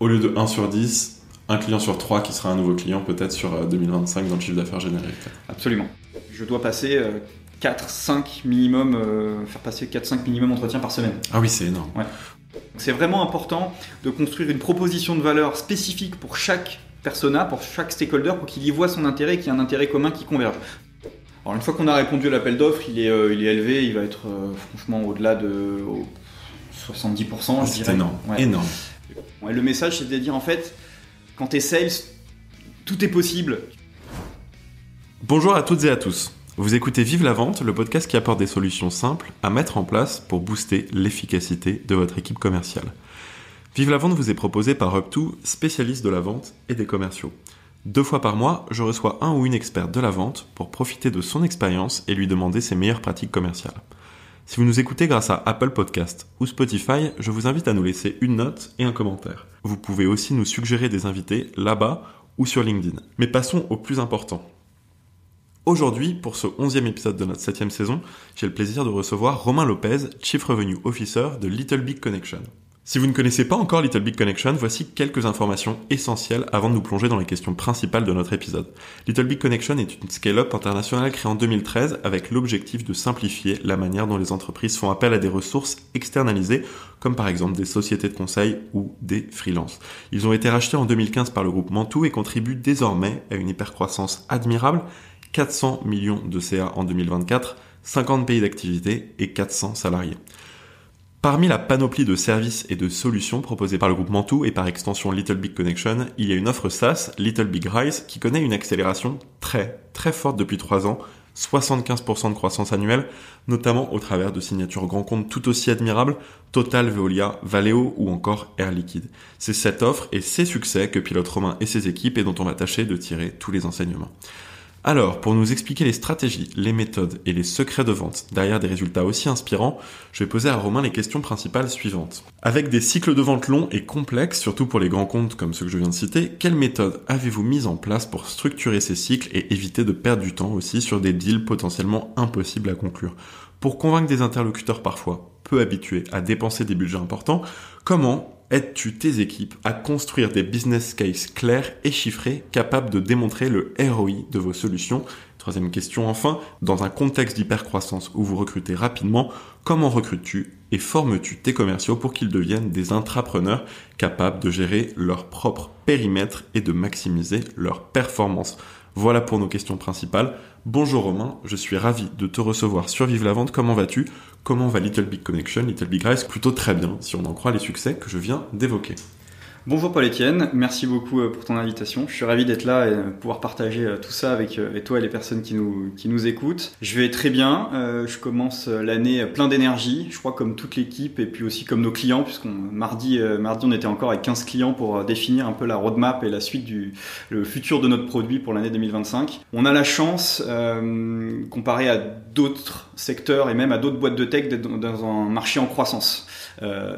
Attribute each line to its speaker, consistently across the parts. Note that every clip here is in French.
Speaker 1: Au lieu de 1 sur 10, un client sur 3 qui sera un nouveau client peut-être sur 2025 dans le chiffre d'affaires généré.
Speaker 2: Absolument. Je dois passer 4-5 minimum, faire passer 4-5 minimum entretiens par semaine.
Speaker 1: Ah oui, c'est énorme.
Speaker 2: Ouais. C'est vraiment important de construire une proposition de valeur spécifique pour chaque persona, pour chaque stakeholder, pour qu'il y voit son intérêt, qu'il y ait un intérêt commun qui converge. Alors une fois qu'on a répondu à l'appel d'offres, il est élevé, il va être franchement au-delà de 70%.
Speaker 1: C'est énorme, énorme.
Speaker 2: Ouais, le message, c'est de dire en fait, quand t'es sales, tout est possible.
Speaker 1: Bonjour à toutes et à tous. Vous écoutez Vive la Vente, le podcast qui apporte des solutions simples à mettre en place pour booster l'efficacité de votre équipe commerciale. Vive la Vente vous est proposé par Up2, spécialiste de la vente et des commerciaux. 2 fois par mois, je reçois un ou une experte de la vente pour profiter de son expérience et lui demander ses meilleures pratiques commerciales. Si vous nous écoutez grâce à Apple Podcast ou Spotify, je vous invite à nous laisser une note et un commentaire. Vous pouvez aussi nous suggérer des invités là-bas ou sur LinkedIn. Mais passons au plus important. Aujourd'hui, pour ce 11e épisode de notre 7e saison, j'ai le plaisir de recevoir Romain Lopez, Chief Revenue Officer de Little Big Connection. Si vous ne connaissez pas encore Little Big Connection, voici quelques informations essentielles avant de nous plonger dans les questions principales de notre épisode. Little Big Connection est une scale-up internationale créée en 2013 avec l'objectif de simplifier la manière dont les entreprises font appel à des ressources externalisées, comme par exemple des sociétés de conseil ou des freelances. Ils ont été rachetés en 2015 par le groupe Mantoux et contribuent désormais à une hypercroissance admirable, 400 millions de CA en 2024, 50 pays d'activité et 400 salariés. Parmi la panoplie de services et de solutions proposées par le groupe Mantoux et par extension Little Big Connection, il y a une offre SaaS, Little Big Rise, qui connaît une accélération très forte depuis 3 ans, 75% de croissance annuelle, notamment au travers de signatures grands comptes tout aussi admirables, Total, Veolia, Valeo ou encore Air Liquide. C'est cette offre et ces succès que pilote Romain et ses équipes et dont on va tâcher de tirer tous les enseignements. Alors, pour nous expliquer les stratégies, les méthodes et les secrets de vente derrière des résultats aussi inspirants, je vais poser à Romain les questions principales suivantes. Avec des cycles de vente longs et complexes, surtout pour les grands comptes comme ceux que je viens de citer, quelles méthodes avez-vous mises en place pour structurer ces cycles et éviter de perdre du temps aussi sur des deals potentiellement impossibles à conclure ? Pour convaincre des interlocuteurs parfois peu habitués à dépenser des budgets importants, comment aides-tu tes équipes à construire des business cases clairs et chiffrés capables de démontrer le ROI de vos solutions ? Troisième question enfin, dans un contexte d'hypercroissance où vous recrutez rapidement, comment recrutes-tu et formes-tu tes commerciaux pour qu'ils deviennent des intrapreneurs capables de gérer leur propre périmètre et de maximiser leur performance ? Voilà pour nos questions principales. Bonjour Romain, je suis ravi de te recevoir sur Vive la Vente. Comment vas-tu ? Comment va Little Big Connection, Little Big Rise ? Plutôt très bien, si on en croit les succès que je viens d'évoquer.
Speaker 2: Bonjour Paul-Étienne, merci beaucoup pour ton invitation. Je suis ravi d'être là et de pouvoir partager tout ça avec toi et les personnes qui nous écoutent. Je vais très bien, je commence l'année plein d'énergie, je crois comme toute l'équipe et puis aussi comme nos clients, puisqu'on mardi on était encore avec 15 clients pour définir un peu la roadmap et la suite le futur de notre produit pour l'année 2025. On a la chance, comparé à d'autres secteurs et même à d'autres boîtes de tech, d'être dans un marché en croissance.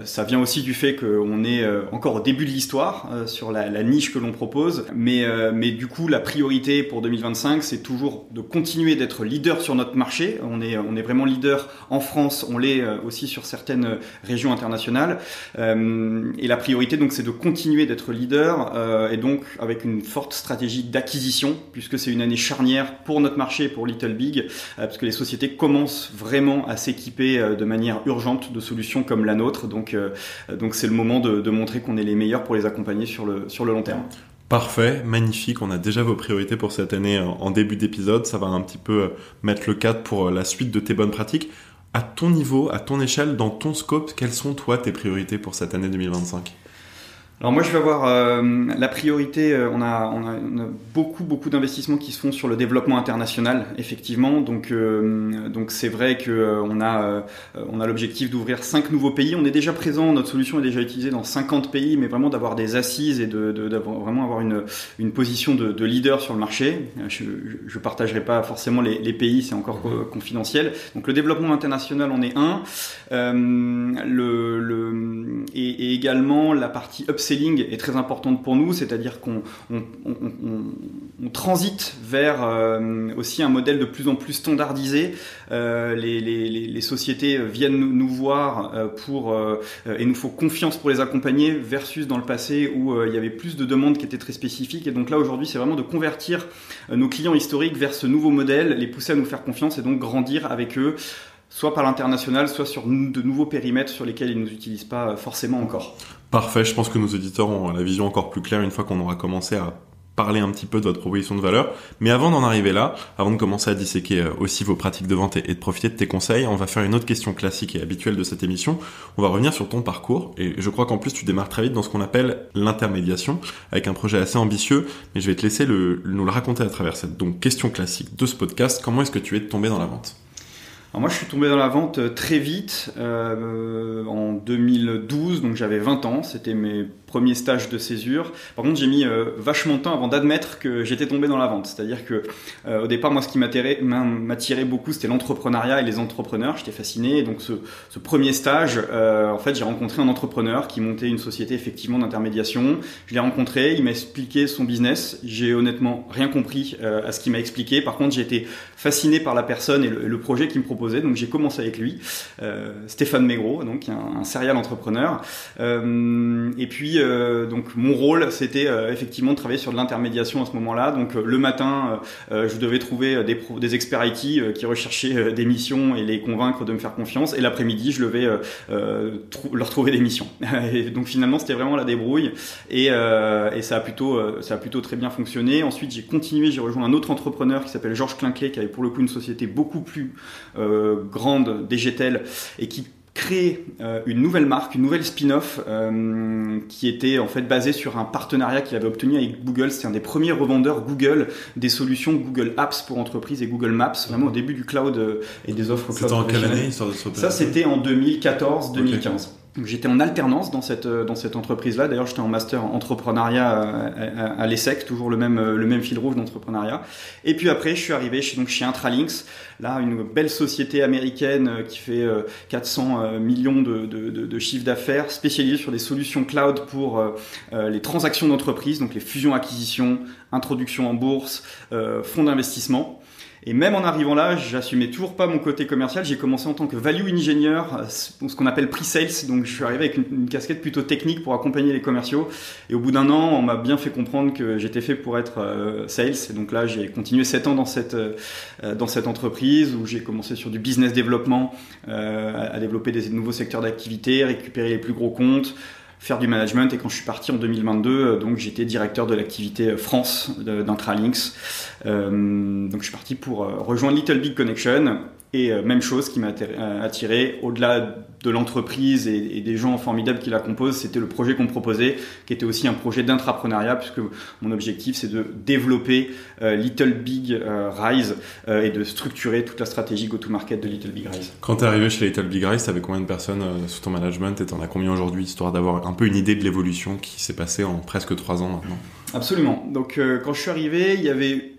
Speaker 2: Ça vient aussi du fait qu'on est encore au début de l'histoire sur la niche que l'on propose, mais du coup la priorité pour 2025 c'est toujours de continuer d'être leader sur notre marché. On est vraiment leader en France, on l'est aussi sur certaines régions internationales, et la priorité donc c'est de continuer d'être leader et donc avec une forte stratégie d'acquisition puisque c'est une année charnière pour notre marché, pour Little Big, parce que les sociétés commencent vraiment à s'équiper de manière urgente de solutions comme la nôtre. Donc c'est le moment de montrer qu'on est les meilleurs pour les accompagner sur le long terme.
Speaker 1: Parfait, magnifique. On a déjà vos priorités pour cette année en début d'épisode. Ça va un petit peu mettre le cadre pour la suite de tes bonnes pratiques. À ton niveau, à ton échelle, dans ton scope, quelles sont toi tes priorités pour cette année 2025 ?
Speaker 2: Alors moi je vais avoir la priorité, on a beaucoup d'investissements qui se font sur le développement international effectivement, donc c'est vrai que on a l'objectif d'ouvrir 5 nouveaux pays. On est déjà présent, notre solution est déjà utilisée dans 50 pays, mais vraiment d'avoir des assises et vraiment avoir une position de leader sur le marché. Je partagerai pas forcément les pays, c'est encore confidentiel. Donc le développement international en est un, et également la partie upselling upselling est très importante pour nous, c'est-à-dire qu'on transite vers aussi un modèle de plus en plus standardisé. Les sociétés viennent nous voir et nous font confiance pour les accompagner versus dans le passé où il y avait plus de demandes qui étaient très spécifiques. Et donc là aujourd'hui c'est vraiment de convertir nos clients historiques vers ce nouveau modèle, les pousser à nous faire confiance et donc grandir avec eux, soit par l'international, soit sur de nouveaux périmètres sur lesquels ils ne nous utilisent pas forcément encore.
Speaker 1: Parfait, je pense que nos auditeurs ont la vision encore plus claire une fois qu'on aura commencé à parler un petit peu de votre proposition de valeur. Mais avant d'en arriver là, avant de commencer à disséquer aussi vos pratiques de vente et de profiter de tes conseils, on va faire une autre question classique et habituelle de cette émission. On va revenir sur ton parcours et je crois qu'en plus tu démarres très vite dans ce qu'on appelle l'intermédiation avec un projet assez ambitieux, mais je vais te laisser nous le raconter à travers cette question classique de ce podcast. Comment est-ce que tu es tombé dans la vente ?
Speaker 2: Alors moi je suis tombé dans la vente très vite en 2012, donc j'avais 20 ans, c'était mes premiers stages de césure. Par contre j'ai mis vachement de temps avant d'admettre que j'étais tombé dans la vente, c'est-à-dire que au départ moi ce qui m'attirait beaucoup c'était l'entrepreneuriat et les entrepreneurs, j'étais fasciné et donc ce premier stage en fait j'ai rencontré un entrepreneur qui montait une société effectivement d'intermédiation, je l'ai rencontré, il m'a expliqué son business, j'ai honnêtement rien compris à ce qu'il m'a expliqué, par contre j'ai été fasciné par la personne et le projet qu'il me proposait. Donc j'ai commencé avec lui, Stéphane Maigret, donc un serial entrepreneur. Et puis donc mon rôle c'était effectivement de travailler sur de l'intermédiation à ce moment-là. Donc le matin, je devais trouver des experts IT qui recherchaient des missions et les convaincre de me faire confiance. Et l'après-midi, je devais leur trouver des missions. Et donc finalement c'était vraiment la débrouille et ça a plutôt très bien fonctionné. Ensuite j'ai rejoint un autre entrepreneur qui s'appelle Georges Clinclet, qui avait pour le coup une société beaucoup plus grande, DGTEL, et qui crée une nouvelle marque, une nouvelle spin-off qui était en fait basée sur un partenariat qu'il avait obtenu avec Google. C'était un des premiers revendeurs Google des solutions Google Apps pour entreprises et Google Maps, vraiment au début du cloud et des offres cloud.
Speaker 1: C'était en quelle année
Speaker 2: Ça c'était en 2014-2015. Okay. J'étais en alternance dans cette entreprise-là. D'ailleurs, j'étais en master en entrepreneuriat à l'ESSEC, toujours le même fil rouge d'entrepreneuriat. Et puis après, je suis arrivé chez Intralinks, là une belle société américaine qui fait 400 millions de chiffre d'affaires, spécialisée sur des solutions cloud pour les transactions d'entreprise, donc les fusions-acquisitions, introduction en bourse, fonds d'investissement. Et même en arrivant là, j'assumais toujours pas mon côté commercial. J'ai commencé en tant que value engineer, ce qu'on appelle pre-sales. Donc je suis arrivé avec une casquette plutôt technique pour accompagner les commerciaux. Et au bout d'un an, on m'a bien fait comprendre que j'étais fait pour être sales. Et donc là, j'ai continué 7 ans dans cette entreprise où j'ai commencé sur du business développement, à développer des nouveaux secteurs d'activité, récupérer les plus gros comptes, faire du management. Et quand je suis parti en 2022, donc j'étais directeur de l'activité France d'Intralinks. Donc je suis parti pour rejoindre Little Big Connection. Et même chose qui m'a attiré, au-delà de l'entreprise et des gens formidables qui la composent, c'était le projet qu'on me proposait, qui était aussi un projet d'intrapreneuriat, puisque mon objectif c'est de développer Little Big Rise et de structurer toute la stratégie go-to-market de Little Big Rise.
Speaker 1: Quand tu es arrivé chez Little Big Rise, tu avais combien de personnes sous ton management et tu en as combien aujourd'hui, histoire d'avoir un peu une idée de l'évolution qui s'est passée en presque 3 ans maintenant?
Speaker 2: Absolument. Donc quand je suis arrivé, il y avait,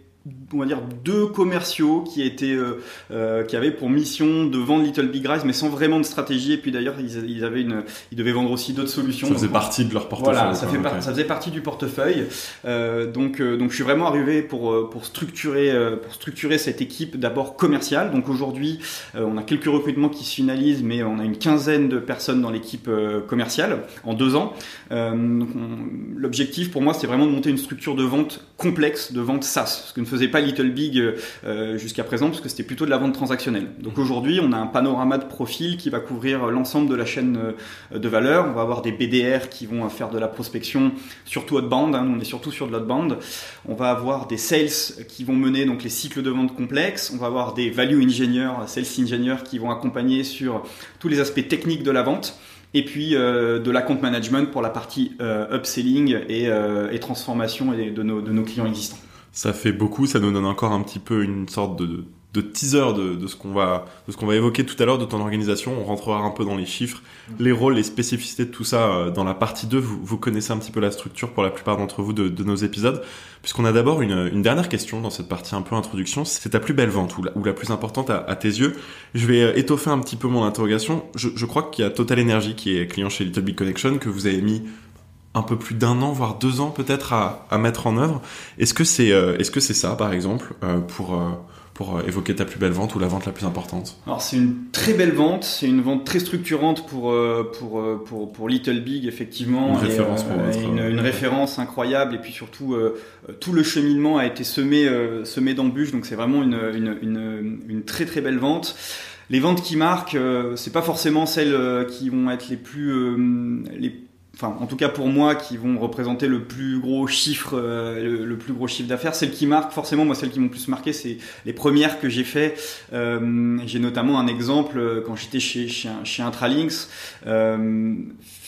Speaker 2: on va dire, 2 commerciaux qui avaient pour mission de vendre Little Big Rise, mais sans vraiment de stratégie. Et puis d'ailleurs, ils devaient vendre aussi d'autres solutions.
Speaker 1: Ça faisait partie de leur portefeuille.
Speaker 2: Voilà, ça faisait partie du portefeuille. Donc je suis vraiment arrivé pour structurer cette équipe d'abord commerciale. Donc aujourd'hui, on a quelques recrutements qui se finalisent, mais on a une 15aine de personnes dans l'équipe commerciale en 2 ans. L'objectif pour moi, c'est vraiment de monter une structure de vente complexe, de vente SaaS, ce que ne faisait pas Little Big jusqu'à présent, parce que c'était plutôt de la vente transactionnelle. Donc aujourd'hui, on a un panorama de profils qui va couvrir l'ensemble de la chaîne de valeur. On va avoir des BDR qui vont faire de la prospection, surtout outbound, on est surtout sur de l'outbound. On va avoir des sales qui vont mener donc les cycles de vente complexes. On va avoir des value engineers, sales engineers qui vont accompagner sur tous les aspects techniques de la vente. Et puis de l'account management pour la partie upselling et transformation de nos clients existants.
Speaker 1: Ça fait beaucoup, ça nous donne encore un petit peu une sorte de teaser de ce qu'on va évoquer tout à l'heure de ton organisation. On rentrera un peu dans les chiffres, les rôles, les spécificités de tout ça dans la partie 2. Vous connaissez un petit peu la structure pour la plupart d'entre vous de nos épisodes, puisqu'on a d'abord une dernière question dans cette partie un peu introduction. C'est ta plus belle vente ou la plus importante à tes yeux. Je vais étoffer un petit peu mon interrogation. Je crois qu'il y a Total Energy qui est client chez Little Big Connection, que vous avez mis un peu plus d'1 an, voire 2 ans peut-être à mettre en œuvre. Est-ce que c'est ça, par exemple, pour évoquer ta plus belle vente ou la vente la plus importante?
Speaker 2: Alors c'est une très belle vente, c'est une vente très structurante pour Little Big, effectivement.
Speaker 1: Une référence pour votre...
Speaker 2: une référence incroyable, et puis surtout tout le cheminement a été semé d'embûches, donc c'est vraiment une très très belle vente. Les ventes qui marquent, c'est pas forcément celles qui vont être enfin, en tout cas pour moi, qui vont représenter le plus gros chiffre, le plus gros chiffre d'affaires. Celles qui marquent, forcément, moi, celles qui m'ont plus marqué, c'est les premières que j'ai fait. J'ai notamment un exemple quand j'étais chez Intralinks.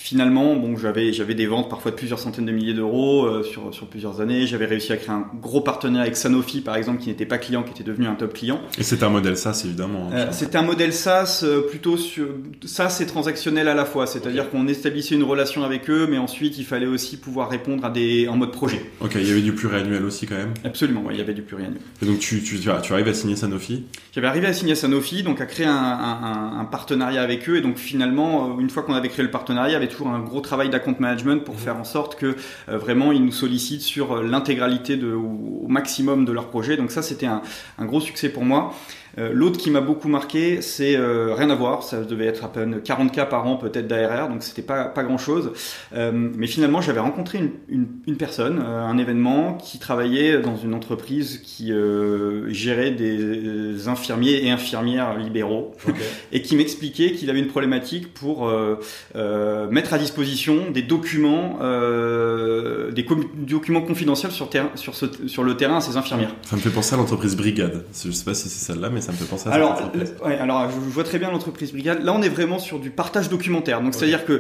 Speaker 2: Finalement, bon, j'avais des ventes parfois de plusieurs centaines de milliers d'euros sur plusieurs années. J'avais réussi à créer un gros partenariat avec Sanofi, par exemple, qui n'était pas client, qui était devenu un top client.
Speaker 1: Et c'était un modèle SaaS, évidemment.
Speaker 2: C'était un modèle SaaS plutôt sur SaaS et transactionnel à la fois. C'est-à-dire qu'on établissait une relation avec eux, mais ensuite il fallait aussi pouvoir répondre en mode projet.
Speaker 1: Ok, il y avait du pluriannuel aussi quand même.
Speaker 2: Absolument, ouais, il y avait du pluriannuel.
Speaker 1: Et donc tu arrives à signer Sanofi?
Speaker 2: J'avais arrivé à signer Sanofi, donc à créer un partenariat avec eux, et donc finalement, une fois qu'on avait créé le partenariat, il y avait toujours un gros travail d'account management pour faire en sorte que vraiment ils nous sollicitent sur l'intégralité au maximum de leur projet. Donc ça, c'était un gros succès pour moi. L'autre qui m'a beaucoup marqué, c'est rien à voir, ça devait être à peine 40K par an peut-être d'ARR, donc c'était pas grand chose, mais finalement j'avais rencontré une personne, un événement, qui travaillait dans une entreprise qui gérait des infirmiers et infirmières libéraux, et qui m'expliquait qu'il avait une problématique pour mettre à disposition des documents confidentiels sur le terrain à ces infirmières.
Speaker 1: Ça me fait penser à l'entreprise Brigade, je sais pas si c'est celle-là, mais ça me fait penser à ça.
Speaker 2: Alors, je vois très bien l'entreprise Brigade. Là, on est vraiment sur du partage documentaire. Donc, c'est-à-dire que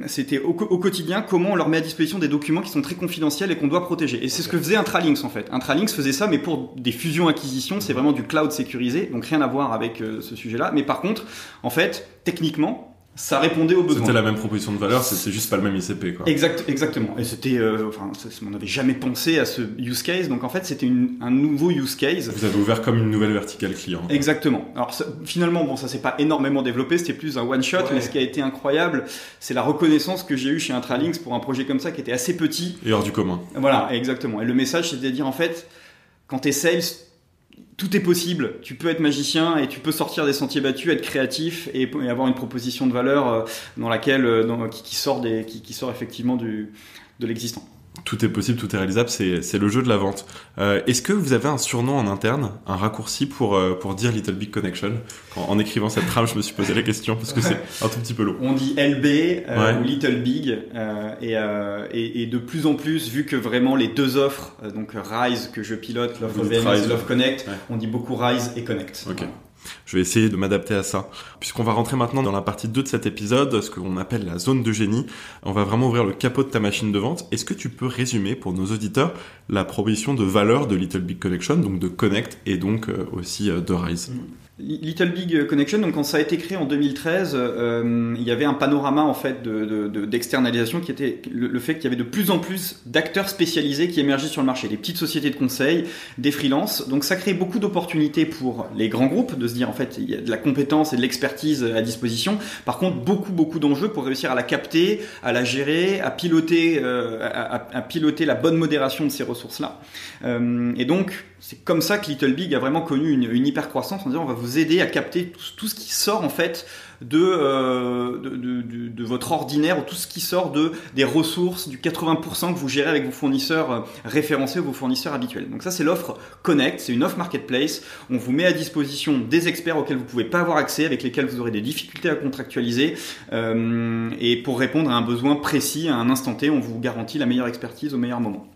Speaker 2: c'était au quotidien comment on leur met à disposition des documents qui sont très confidentiels et qu'on doit protéger. Et c'est ce que faisait Intralinks, en fait. Intralinks faisait ça, mais pour des fusions-acquisitions, c'est vraiment du cloud sécurisé. Donc, rien à voir avec ce sujet-là. Mais par contre, en fait, techniquement, ça répondait aux besoins.
Speaker 1: C'était la même proposition de valeur, c'est juste pas le même ICP, quoi.
Speaker 2: Exactement. Et c'était, on n'avait jamais pensé à ce use case. Donc en fait, c'était un nouveau use case.
Speaker 1: Vous avez ouvert comme une nouvelle verticale client.
Speaker 2: Exactement. Alors finalement, ça s'est pas énormément développé. C'était plus un one shot. Ouais. Mais ce qui a été incroyable, c'est la reconnaissance que j'ai eue chez Intralinks pour un projet comme ça qui était assez petit.
Speaker 1: Et hors du commun.
Speaker 2: Voilà, exactement. Et le message, c'était de dire en fait, quand t'es sales, tout est possible. Tu peux être magicien et tu peux sortir des sentiers battus, être créatif et avoir une proposition de valeur dans laquelle qui sort effectivement de l'existant.
Speaker 1: Tout est possible, tout est réalisable, c'est le jeu de la vente. Est-ce que vous avez un surnom en interne, un raccourci pour dire Little Big Connection? En écrivant cette trame, je me suis posé la question parce que c'est un tout petit peu long.
Speaker 2: On dit LB ou Little Big et de plus en plus, vu que vraiment les deux offres, donc Rise que je pilote, l'offre VMS et l'offre Connect, on dit beaucoup Rise et Connect.
Speaker 1: Ok. Je vais essayer de m'adapter à ça. Puisqu'on va rentrer maintenant dans la partie 2 de cet épisode, ce qu'on appelle la zone de génie. On va vraiment ouvrir le capot de ta machine de vente. Est-ce que tu peux résumer pour nos auditeurs la proposition de valeur de Little Big Connection, donc de Connect et donc aussi de Rise?
Speaker 2: Little Big Connection, donc quand ça a été créé en 2013, il y avait un panorama en fait d'externalisation qui était le fait qu'il y avait de plus en plus d'acteurs spécialisés qui émergeaient sur le marché, des petites sociétés de conseil, des freelances. Donc ça crée beaucoup d'opportunités pour les grands groupes de se dire en fait il y a de la compétence et de l'expertise à disposition. Par contre, beaucoup d'enjeux pour réussir à la capter, à la gérer, à piloter la bonne modération de ces ressources-là. Et donc c'est comme ça que Little Big a vraiment connu une hyper croissance en disant on va vous aider à capter tout ce qui sort en fait de votre ordinaire, ou tout ce qui sort des ressources, du 80% que vous gérez avec vos fournisseurs référencés ou vos fournisseurs habituels. Donc ça c'est l'offre Connect, c'est une offre marketplace. On vous met à disposition des experts auxquels vous pouvez pas avoir accès, avec lesquels vous aurez des difficultés à contractualiser, et pour répondre à un besoin précis à un instant T, on vous garantit la meilleure expertise au meilleur moment.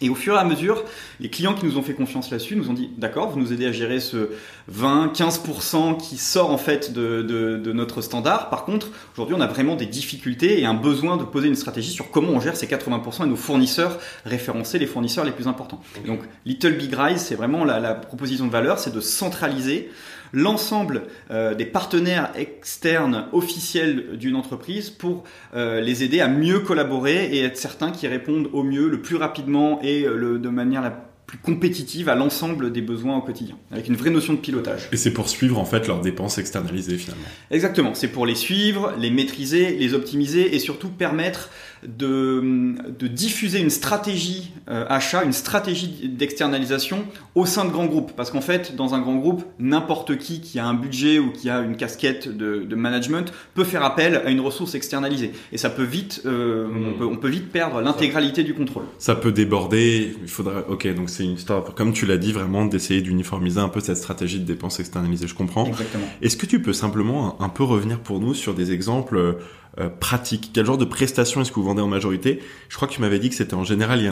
Speaker 2: Et au fur et à mesure, les clients qui nous ont fait confiance là-dessus nous ont dit « D'accord, vous nous aidez à gérer ce 20-15% qui sort en fait de notre standard. Par contre, aujourd'hui, on a vraiment des difficultés et un besoin de poser une stratégie sur comment on gère ces 80% et nos fournisseurs référencés, les fournisseurs les plus importants. » Donc, Little Big Rise, c'est vraiment la proposition de valeur, c'est de centraliser l'ensemble des partenaires externes officiels d'une entreprise pour les aider à mieux collaborer et être certains qu'ils répondent au mieux, le plus rapidement et de manière la plus compétitive à l'ensemble des besoins au quotidien, avec une vraie notion de pilotage.
Speaker 1: Et c'est pour suivre en fait leurs dépenses externalisées finalement.
Speaker 2: Exactement, c'est pour les suivre, les maîtriser, les optimiser et surtout permettre de diffuser une stratégie achat, une stratégie d'externalisation au sein de grands groupes. Parce qu'en fait, dans un grand groupe, n'importe qui a un budget ou qui a une casquette de management peut faire appel à une ressource externalisée. Et ça peut vite, on peut vite perdre l'intégralité du contrôle.
Speaker 1: Ça peut déborder, il faudra... Ok, donc c'est une histoire, comme tu l'as dit, vraiment d'essayer d'uniformiser un peu cette stratégie de dépenses externalisées, je comprends.
Speaker 2: Exactement.
Speaker 1: Est-ce que tu peux simplement un peu revenir pour nous sur des exemples pratiques? Quel genre de prestations est-ce que vous vendez en majorité? Je crois que tu m'avais dit que c'était en général lié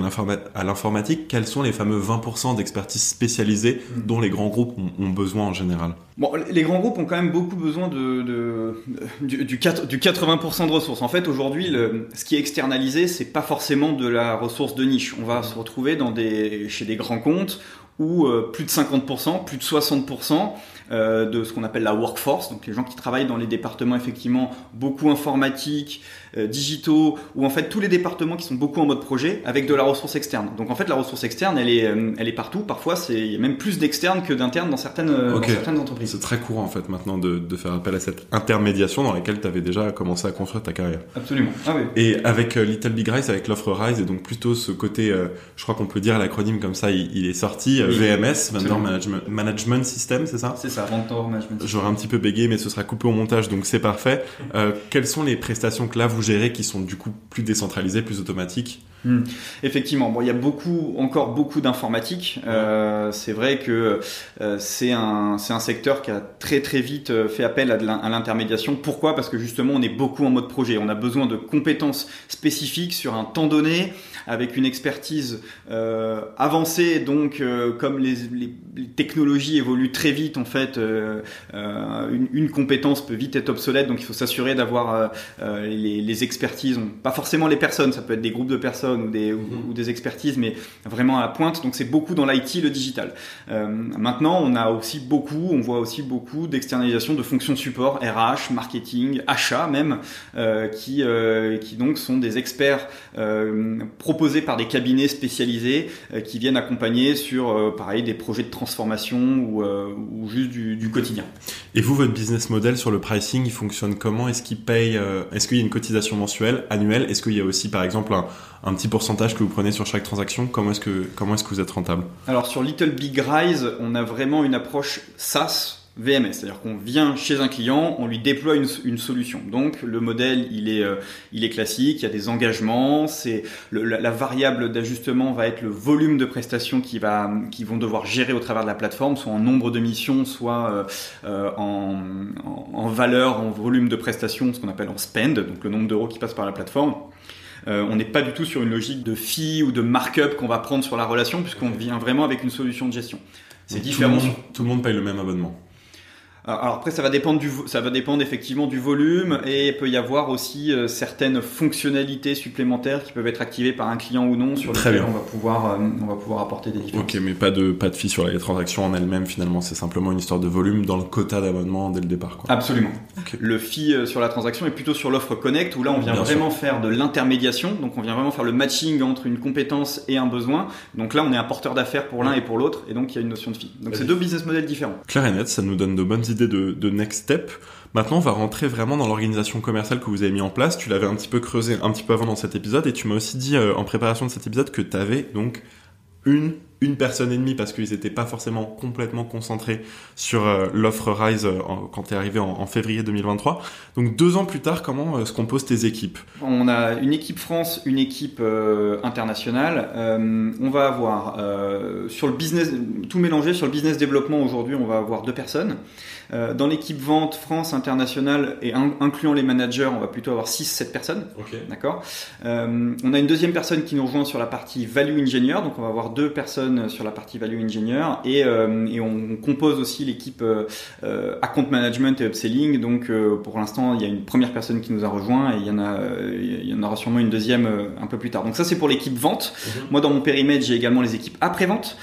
Speaker 1: à l'informatique. Quels sont les fameux 20% d'expertise spécialisée dont les grands groupes ont besoin en général?
Speaker 2: Bon, les grands groupes ont quand même beaucoup besoin du 80% de ressources. En fait, aujourd'hui, ce qui est externalisé, c'est pas forcément de la ressource de niche. On va se retrouver chez des grands comptes où plus de 50%, plus de 60% de ce qu'on appelle la workforce, donc les gens qui travaillent dans les départements effectivement beaucoup informatiques, digitaux, ou en fait tous les départements qui sont beaucoup en mode projet avec de la ressource externe. Donc en fait la ressource externe elle est partout, parfois il y a même plus d'externes que d'internes dans certaines entreprises.
Speaker 1: C'est très courant en fait maintenant de faire appel à cette intermédiation dans laquelle tu avais déjà commencé à construire ta carrière.
Speaker 2: Absolument. Ah oui.
Speaker 1: Et avec Little Big Rise, avec l'offre Rise, et donc plutôt ce côté, je crois qu'on peut dire l'acronyme comme ça, il est sorti, VMS, Vendor Management System, c'est ça?
Speaker 2: C'est ça, Vendor Management System.
Speaker 1: J'aurais un petit peu bégayé, mais ce sera coupé au montage, donc c'est parfait. Quelles sont les prestations que là vous gérez qui sont du coup plus décentralisées, plus automatiques?
Speaker 2: Effectivement, bon, il y a encore beaucoup d'informatique. C'est vrai que c'est un secteur qui a très très vite fait appel à l'intermédiation. Pourquoi? Parce que justement, on est beaucoup en mode projet. On a besoin de compétences spécifiques sur un temps donné, avec une expertise avancée. Donc, comme les technologies évoluent très vite, en fait, une compétence peut vite être obsolète. Donc, il faut s'assurer d'avoir les expertises, pas forcément les personnes. Ça peut être des groupes de personnes ou des expertises, mais vraiment à la pointe. Donc c'est beaucoup dans l'IT, le digital. Maintenant, on voit aussi beaucoup d'externalisation de fonctions support, RH, marketing, achat même, qui donc sont des experts proposés par des cabinets spécialisés qui viennent accompagner sur pareil des projets de transformation ou juste du quotidien.
Speaker 1: Et vous, votre business model sur le pricing, il fonctionne comment? Est-ce qu'il paye? Est-ce qu'il y a une cotisation mensuelle, annuelle? Est-ce qu'il y a aussi par exemple un petit pourcentage que vous prenez sur chaque transaction? Comment est-ce que vous êtes rentable? Alors sur
Speaker 2: Little Big Rise, on a vraiment une approche SaaS VMS, c'est-à-dire qu'on vient chez un client, on lui déploie une solution. Donc le modèle il est classique, il y a des engagements, la variable d'ajustement va être le volume de prestations qu'ils vont devoir gérer au travers de la plateforme, soit en nombre de missions, soit en valeur, en volume de prestations, ce qu'on appelle en spend, donc le nombre d'euros qui passent par la plateforme. On n'est pas du tout sur une logique de fee ou de markup qu'on va prendre sur la relation, puisqu'on vient vraiment avec une solution de gestion. C'est différent.
Speaker 1: Tout le monde paye le même abonnement.
Speaker 2: Alors après, ça va dépendre effectivement du volume, et il peut y avoir aussi certaines fonctionnalités supplémentaires qui peuvent être activées par un client ou non, sur lesquelles on va pouvoir apporter des différences.
Speaker 1: Ok, mais pas de fee sur les transactions en elles-mêmes finalement, c'est simplement une histoire de volume dans le quota d'abonnement dès le départ, quoi.
Speaker 2: Absolument. Okay. Le fee sur la transaction est plutôt sur l'offre Connect, où là on vient vraiment faire de l'intermédiation, donc on vient vraiment faire le matching entre une compétence et un besoin. Donc là on est un porteur d'affaires pour l'un et pour l'autre, et donc il y a une notion de fee. Donc c'est deux business models différents.
Speaker 1: Clair et net, ça nous donne de bonnes idées de next step. Maintenant, on va rentrer vraiment dans l'organisation commerciale que vous avez mis en place. Tu l'avais un petit peu creusé un petit peu avant dans cet épisode, et tu m'as aussi dit en préparation de cet épisode que tu avais donc une personne et demie, parce qu'ils n'étaient pas forcément complètement concentrés sur l'offre Rise quand tu es arrivé en février 2023. Donc 2 ans plus tard, comment se composent tes équipes?
Speaker 2: On a une équipe France, une équipe internationale. On va avoir sur le business, tout mélangé, sur le business développement aujourd'hui, on va avoir 2 personnes. Dans l'équipe vente France internationale et incluant les managers, on va plutôt avoir 6-7 personnes.
Speaker 1: Okay.
Speaker 2: D'accord. On a une deuxième personne qui nous rejoint sur la partie Value Engineer, donc on va avoir 2 personnes sur la partie Value Engineer, et on compose aussi l'équipe Account Management et Upselling. Donc pour l'instant, il y a une première personne qui nous a rejoint, et il y en aura sûrement une deuxième un peu plus tard. Donc ça, c'est pour l'équipe vente. Moi, dans mon périmètre, j'ai également les équipes après-vente,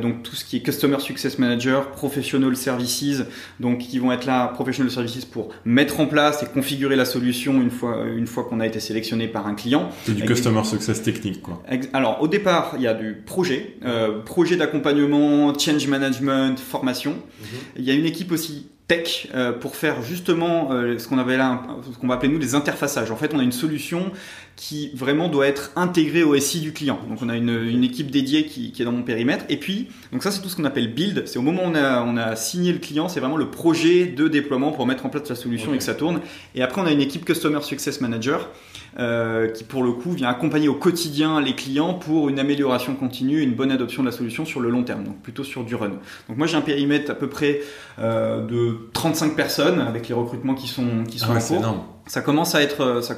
Speaker 2: donc tout ce qui est Customer Success Manager, Professional Services, donc qui vont être là, Professional Services, pour mettre en place et configurer la solution une fois qu'on a été sélectionné par un client.
Speaker 1: C'est du Customer Success technique, quoi.
Speaker 2: Alors au départ, il y a du projet, projet d'accompagnement, change management, formation. Il y a une équipe aussi tech pour faire justement ce qu'on va appeler nous des interfaçages. En fait, on a une solution qui vraiment doit être intégrée au SI du client. Donc on a une équipe dédiée qui est dans mon périmètre. Et puis, donc ça c'est tout ce qu'on appelle build. C'est au moment où on a signé le client, c'est vraiment le projet de déploiement pour mettre en place la solution et que ça tourne. Et après on a une équipe Customer Success Manager qui pour le coup vient accompagner au quotidien les clients pour une amélioration continue, une bonne adoption de la solution sur le long terme, donc plutôt sur du run. Donc moi j'ai un périmètre à peu près de 35 personnes avec les recrutements qui sont en cours.
Speaker 1: C'est énorme.
Speaker 2: Ça commence à être.
Speaker 1: C'est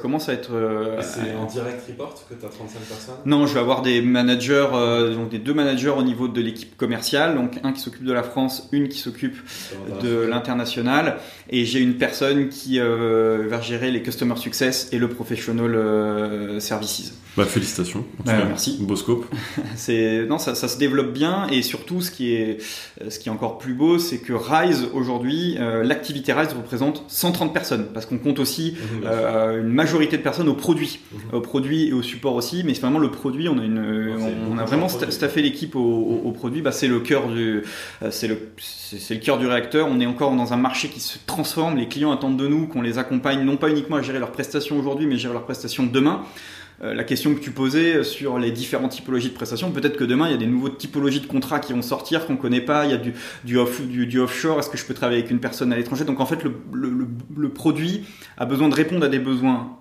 Speaker 1: en direct report que tu as 35 personnes?
Speaker 2: Non, je vais avoir des managers, donc des 2 managers au niveau de l'équipe commerciale, donc un qui s'occupe de la France, une qui s'occupe de l'international, et j'ai une personne qui va gérer les customer success et le professional services.
Speaker 1: Félicitations.
Speaker 2: Merci.
Speaker 1: Beau scope.
Speaker 2: Ça se développe bien, et surtout ce qui est encore plus beau, c'est que Rise aujourd'hui, l'activité Rise représente 130 personnes, parce qu'on compte aussi une majorité de personnes au produit et au support aussi, mais c'est vraiment le produit. On a vraiment staffé l'équipe au produit. C'est le cœur c'est le cœur du réacteur. On est encore dans un marché qui se transforme. Les clients attendent de nous qu'on les accompagne non pas uniquement à gérer leurs prestations aujourd'hui, mais gérer leurs prestations demain. La question que tu posais sur les différentes typologies de prestations, peut-être que demain il y a des nouveaux typologies de contrats qui vont sortir qu'on connaît pas. Il y a du offshore. Est-ce que je peux travailler avec une personne à l'étranger? Donc en fait le produit a besoin de répondre à des besoins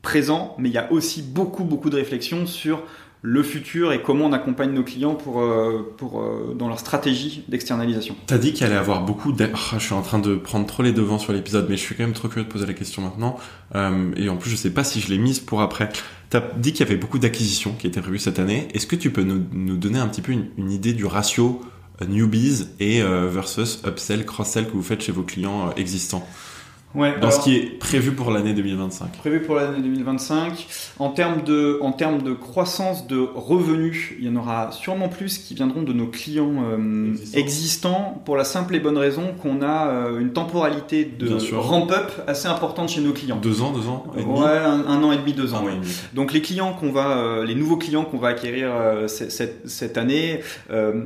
Speaker 2: présents, mais il y a aussi beaucoup de réflexions sur le futur et comment on accompagne nos clients dans leur stratégie d'externalisation.
Speaker 1: T'as dit qu'il allait avoir beaucoup je suis en train de prendre trop les devants sur l'épisode, mais je suis quand même trop curieux de poser la question maintenant. Et en plus, je sais pas si je l'ai mise pour après. T'as dit qu'il y avait beaucoup d'acquisitions qui étaient prévues cette année. Est-ce que tu peux nous donner un petit peu une idée du ratio newbies et versus upsell, cross-sell que vous faites chez vos clients existants? Ce qui est prévu pour l'année 2025.
Speaker 2: Prévu pour l'année 2025. En termes de croissance de revenus, il y en aura sûrement plus qui viendront de nos clients existants pour la simple et bonne raison qu'on a une temporalité de ramp-up assez importante chez nos clients.
Speaker 1: 2 ans et demi.
Speaker 2: Ouais, un an et demi, 2 ans.
Speaker 1: Ouais.
Speaker 2: Donc les clients les nouveaux clients qu'on va acquérir cette année,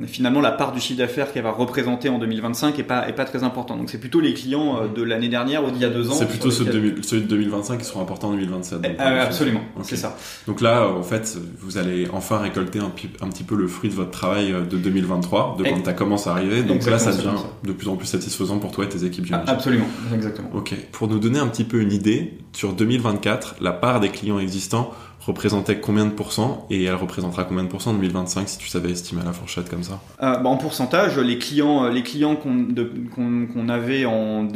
Speaker 2: finalement la part du chiffre d'affaires qu'elle va représenter en 2025 est pas très importante. Donc c'est plutôt les clients de l'année dernière il y a 2 ans.
Speaker 1: C'est plutôt ceux de 2025 qui seront importants en 2027.
Speaker 2: Absolument,
Speaker 1: okay.
Speaker 2: C'est ça.
Speaker 1: Donc là, en fait, vous allez enfin récolter un petit peu le fruit de votre travail de 2023, de quand tu as commencé à arriver. Donc exactement, là, ça devient de plus en plus satisfaisant pour toi et tes équipes, j'imagine.
Speaker 2: Absolument, exactement.
Speaker 1: Ok. Pour nous donner un petit peu une idée, sur 2024, la part des clients existants représentait combien de pourcents et elle représentera combien de pourcents en 2025 si tu savais estimer à la fourchette comme ça?
Speaker 2: En pourcentage, les clients qu'on avait en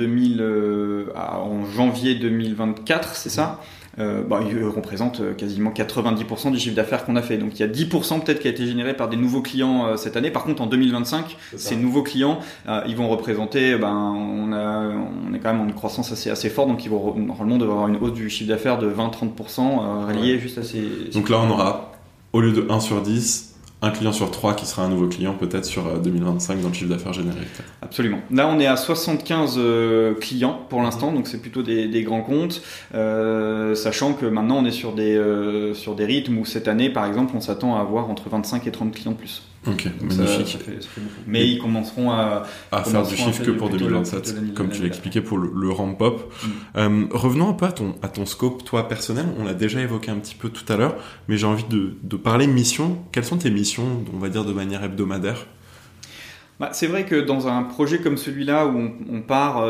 Speaker 2: janvier 2024, c'est ça? Ils représentent quasiment 90% du chiffre d'affaires qu'on a fait. Donc il y a 10% peut-être qui a été généré par des nouveaux clients cette année. Par contre en 2025, ces nouveaux clients, ils vont représenter, on est quand même en une croissance assez forte, donc ils vont normalement devoir avoir une hausse du chiffre d'affaires de 20-30% relié juste à ces...
Speaker 1: Donc là on aura, au lieu de 1 sur 10, un client sur 3 qui sera un nouveau client peut-être sur 2025 dans le chiffre d'affaires généré.
Speaker 2: Absolument. Là, on est à 75 clients pour l'instant, donc c'est plutôt des grands comptes, sachant que maintenant on est sur des rythmes où cette année, par exemple, on s'attend à avoir entre 25 et 30 clients de plus.
Speaker 1: Ok,
Speaker 2: donc
Speaker 1: magnifique.
Speaker 2: Ça fait beaucoup. Mais ils commenceront à
Speaker 1: faire du chiffre que pour 2027, comme tu l'as expliqué pour le ramp-up. Revenons un peu à ton scope, toi, personnel. On l'a déjà évoqué un petit peu tout à l'heure, mais j'ai envie de parler mission. Quelles sont tes missions, on va dire, de manière hebdomadaire?
Speaker 2: C'est vrai que dans un projet comme celui-là, où on part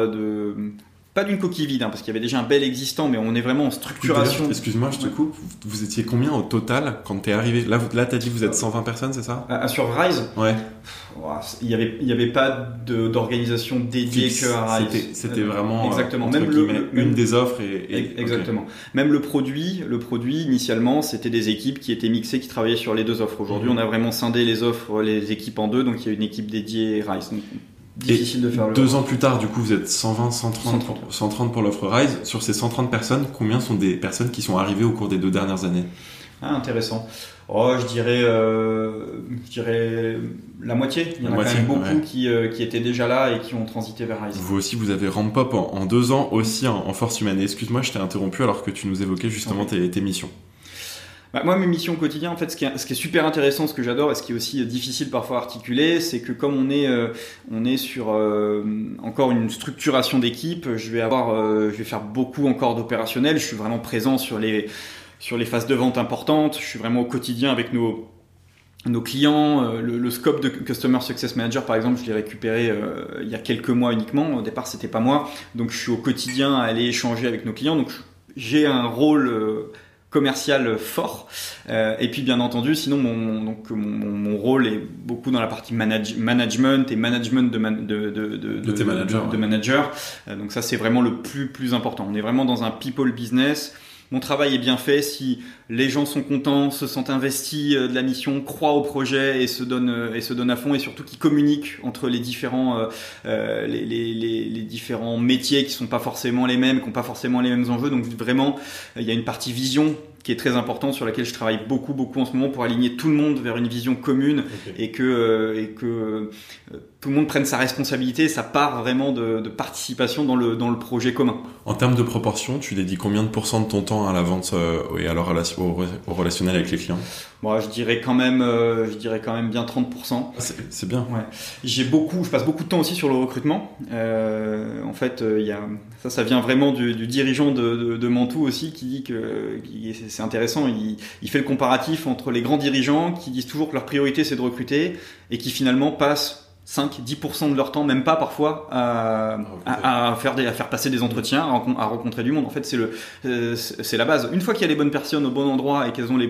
Speaker 2: pas d'une coquille vide, parce qu'il y avait déjà un bel existant, mais on est vraiment en structuration.
Speaker 1: Excuse-moi, je te coupe. Vous étiez combien au total quand t'es arrivé? Là, t'as dit que vous êtes 120 personnes, c'est ça?
Speaker 2: Sur Rise?
Speaker 1: Ouais.
Speaker 2: Il y avait pas d'organisation dédiée que à Rise.
Speaker 1: C'était vraiment
Speaker 2: exactement.
Speaker 1: Même une des offres
Speaker 2: exactement. Okay. Même le produit initialement, c'était des équipes qui étaient mixées, qui travaillaient sur les 2 offres. Aujourd'hui, on a vraiment scindé les équipes en 2, donc il y a une équipe dédiée Rise. Donc, difficile de faire
Speaker 1: 2 ans plus tard, du coup, vous êtes 120, 130 pour l'offre Rise. Sur ces 130 personnes, combien sont des personnes qui sont arrivées au cours des 2 dernières années?
Speaker 2: Intéressant. Je dirais la moitié. Il y en a quand même beaucoup qui étaient déjà là et qui ont transité vers Rise.
Speaker 1: Vous aussi, vous avez ramp up en 2 ans aussi en force humaine. Et excuse-moi, je t'ai interrompu alors que tu nous évoquais justement tes missions.
Speaker 2: Moi, mes missions au quotidien, en fait, ce qui est super intéressant, ce que j'adore et ce qui est aussi difficile parfois à articuler, c'est que comme on est sur encore une structuration d'équipe, je vais faire beaucoup encore d'opérationnel. Je suis vraiment présent sur les phases de vente importantes. Je suis vraiment au quotidien avec nos clients. Le scope de Customer Success Manager, par exemple, je l'ai récupéré il y a quelques mois uniquement. Au départ, c'était pas moi. Donc, je suis au quotidien à aller échanger avec nos clients. Donc, j'ai un rôle commercial fort. Et puis, bien entendu, sinon, mon rôle est beaucoup dans la partie management et management de manager. Donc, ça, c'est vraiment le plus important. On est vraiment dans un people business. Mon travail est bien fait si les gens sont contents, se sentent investis de la mission, croient au projet et se donnent à fond, et surtout qui communiquent entre les différents les différents métiers qui sont pas forcément les mêmes, qui ont pas forcément les mêmes enjeux. Donc vraiment, il y a une partie vision qui est très importante, sur laquelle je travaille beaucoup en ce moment pour aligner tout le monde vers une vision commune. Okay. et que tout le monde prenne sa responsabilité. Ça part vraiment de participation dans le projet commun.
Speaker 1: En termes de proportion, tu dédies combien de pourcents de ton temps à la vente et à au relationnel avec les clients?
Speaker 2: Bon, je dirais quand même bien 30%.
Speaker 1: C'est bien.
Speaker 2: Ouais. Je passe beaucoup de temps aussi sur le recrutement. En fait, ça vient vraiment du dirigeant de Mantoux aussi, qui dit que c'est intéressant. Il fait le comparatif entre les grands dirigeants qui disent toujours que leur priorité c'est de recruter et qui finalement passent 5-10% de leur temps, même pas parfois, à faire passer des entretiens, à rencontrer du monde. En fait, c'est la base. Une fois qu'il y a les bonnes personnes au bon endroit et qu'elles ont le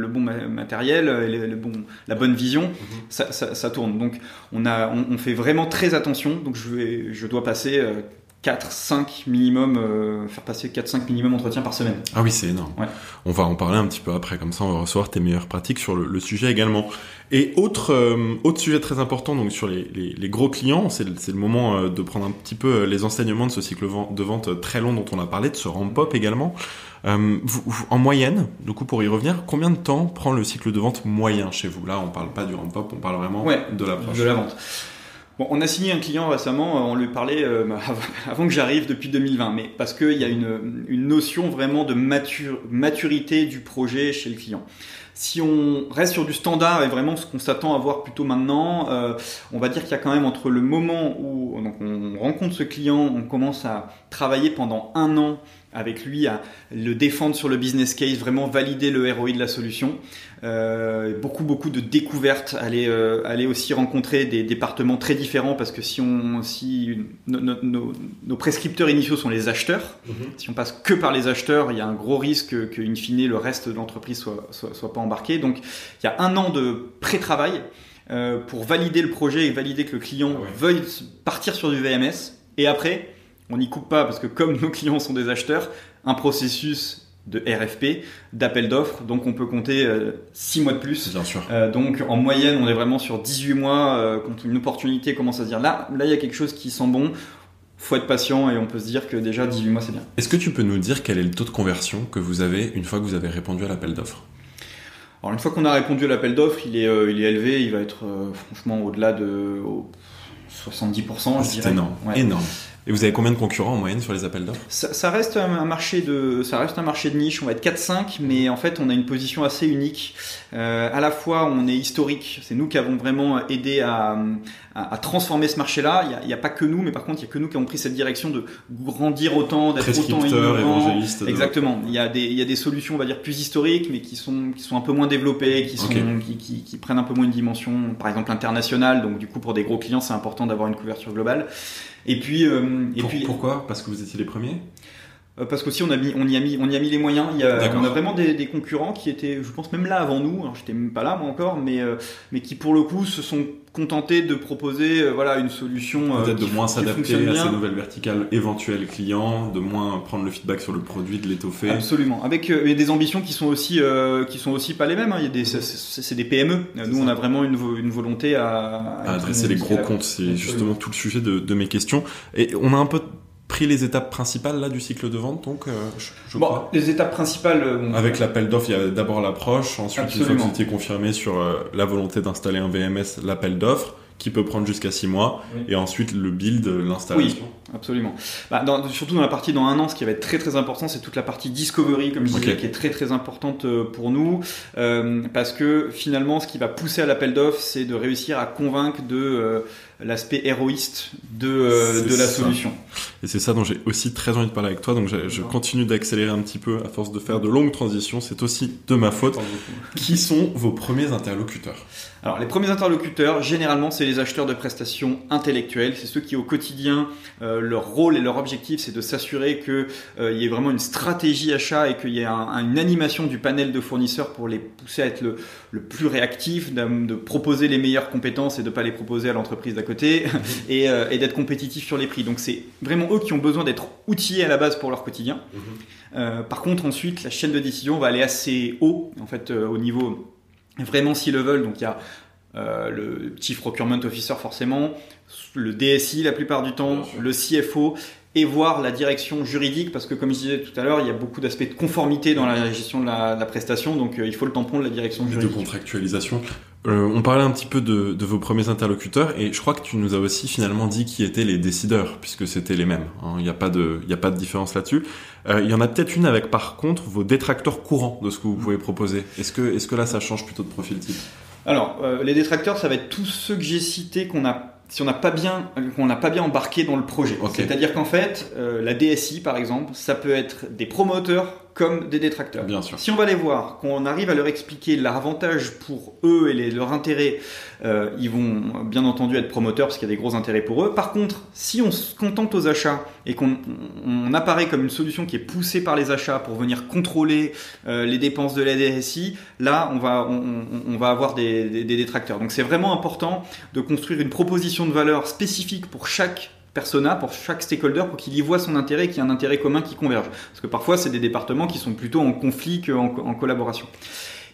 Speaker 2: bon matériel et la bonne vision, ça tourne. Donc, on fait vraiment très attention. Donc, je dois passer 4-5 minimum, faire passer 4-5 minimum entretiens par semaine.
Speaker 1: Ah oui, c'est énorme. Ouais. On va en parler un petit peu après, comme ça on va recevoir tes meilleures pratiques sur le sujet également. Et autre sujet très important, donc sur les gros clients, c'est le moment de prendre un petit peu les enseignements de ce cycle de vente très long dont on a parlé, de ce ramp-up également. En moyenne, du coup pour y revenir, combien de temps prend le cycle de vente moyen chez vous? Là, on parle pas du ramp-up, on parle vraiment de l'approche.
Speaker 2: De la vente. Bon, on a signé un client récemment, on lui parlait avant que j'arrive depuis 2020, mais parce qu'il y a une notion vraiment de maturité du projet chez le client. Si on reste sur du standard et vraiment ce qu'on s'attend à voir plutôt maintenant, on va dire qu'il y a quand même entre le moment où donc on rencontre ce client, on commence à travailler pendant 1 an avec lui, à le défendre sur le business case, vraiment valider le ROI de la solution. Beaucoup de découvertes, aller aussi rencontrer des départements très différents, parce que si nos prescripteurs initiaux sont les acheteurs, si on passe que par les acheteurs, il y a un gros risque que in fine le reste de l'entreprise soit pas embarqué. Donc il y a 1 an de pré-travail pour valider le projet et valider que le client veuille partir sur du VMS. Et après, on n'y coupe pas, parce que comme nos clients sont des acheteurs, un processus de RFP, d'appel d'offres, donc on peut compter 6 mois de plus.
Speaker 1: Bien sûr.
Speaker 2: Donc en moyenne, on est vraiment sur 18 mois, quand une opportunité commence à se dire là il y a quelque chose qui sent bon, faut être patient et on peut se dire que déjà 18 mois c'est bien.
Speaker 1: Est-ce que tu peux nous dire quel est le taux de conversion que vous avez une fois que vous avez répondu à l'appel d'offres?
Speaker 2: Alors une fois qu'on a répondu à l'appel d'offres, il est élevé, il va être franchement au-delà de 70%.
Speaker 1: C'est énorme, énorme. Et vous avez combien de concurrents en moyenne sur les appels d'offres?
Speaker 2: Ça reste un marché de niche, on va être 4-5, mais en fait on a une position assez unique. À la fois on est historique, c'est nous qui avons vraiment aidé à transformer ce marché-là. Il n'y a pas que nous, mais par contre il y a que nous qui avons pris cette direction de grandir autant, d'être autant innovants.
Speaker 1: Évangélistes.
Speaker 2: Exactement. Il y a des solutions, on va dire, plus historiques, mais qui sont un peu moins développées, qui prennent un peu moins une dimension, par exemple internationale. Donc du coup pour des gros clients c'est important d'avoir une couverture globale. Et puis,
Speaker 1: pourquoi? Parce que vous étiez les premiers?
Speaker 2: Parce qu'aussi on y a mis les moyens. On a vraiment des concurrents qui étaient, je pense, même là avant nous. Alors j'étais même pas là moi encore, mais qui pour le coup se sont contentés de proposer une solution
Speaker 1: peut-être de moins s'adapter à ces nouvelles verticales éventuelles clients, de moins prendre le feedback sur le produit, de l'étoffer.
Speaker 2: Absolument, avec des ambitions qui sont aussi pas les mêmes. Il y a c'est des PME. Nous on a vraiment une volonté à
Speaker 1: adresser les gros comptes. C'est justement tout le sujet de mes questions. Et on a un peu pris les étapes principales là du cycle de vente, donc je crois.
Speaker 2: Les étapes principales.
Speaker 1: Avec l'appel d'offres, il y a d'abord l'approche, ensuite une fois que vous étiez confirmé sur la volonté d'installer un VMS, l'appel d'offres. qui peut prendre jusqu'à 6 mois, et ensuite le build, l'installation.
Speaker 2: Oui, absolument. Surtout dans la partie dans 1 an, ce qui va être très très important, c'est toute la partie discovery, comme je disais, qui est très très importante pour nous, parce que finalement, ce qui va pousser à l'appel d'offres, c'est de réussir à convaincre de l'aspect héroïste de la solution.
Speaker 1: Et c'est ça dont j'ai aussi très envie de parler avec toi, donc je continue d'accélérer un petit peu à force de faire de longues transitions, c'est aussi de ma faute. Qui sont vos premiers interlocuteurs ?
Speaker 2: Alors, les premiers interlocuteurs, généralement, c'est les acheteurs de prestations intellectuelles. C'est ceux qui, au quotidien, leur rôle et leur objectif, c'est de s'assurer qu'il y ait vraiment une stratégie achat et qu'il y ait une animation du panel de fournisseurs pour les pousser à être le plus réactif, de proposer les meilleures compétences et de ne pas les proposer à l'entreprise d'à côté et d'être compétitif sur les prix. Donc, c'est vraiment eux qui ont besoin d'être outillés à la base pour leur quotidien. Par contre, ensuite, la chaîne de décision va aller assez haut, en fait, au niveau vraiment C-level. Donc, il y a le Chief Procurement Officer forcément, le DSI la plupart du temps, le CFO et voir la direction juridique, parce que comme je disais tout à l'heure, il y a beaucoup d'aspects de conformité dans la gestion de la prestation, donc il faut le tampon de la direction juridique.
Speaker 1: De contractualisation. On parlait un petit peu de vos premiers interlocuteurs, et je crois que tu nous as aussi finalement dit qui étaient les décideurs, puisque c'était les mêmes. Il n'y a pas de différence là-dessus. Il y en a peut-être une avec, par contre, vos détracteurs courants de ce que vous pouvez proposer. Est-ce que là, ça change plutôt de profil type ?
Speaker 2: Alors, les détracteurs, ça va être tous ceux que j'ai cités qu'on n'a pas bien embarqué dans le projet.
Speaker 1: Okay.
Speaker 2: C'est-à-dire qu'en fait, la DSI, par exemple, ça peut être des promoteurs comme des détracteurs.
Speaker 1: Bien sûr.
Speaker 2: Si on va les voir, qu'on arrive à leur expliquer l'avantage pour eux et leur intérêt, ils vont bien entendu être promoteurs parce qu'il y a des gros intérêts pour eux. Par contre, si on se contente aux achats et qu'on apparaît comme une solution qui est poussée par les achats pour venir contrôler les dépenses de la DSI, là, on va avoir des détracteurs. Donc, c'est vraiment important de construire une proposition de valeur spécifique pour chaque persona, pour chaque stakeholder, pour qu'il y voit son intérêt et qu'il y ait un intérêt commun qui converge. Parce que parfois, c'est des départements qui sont plutôt en conflit qu'en collaboration.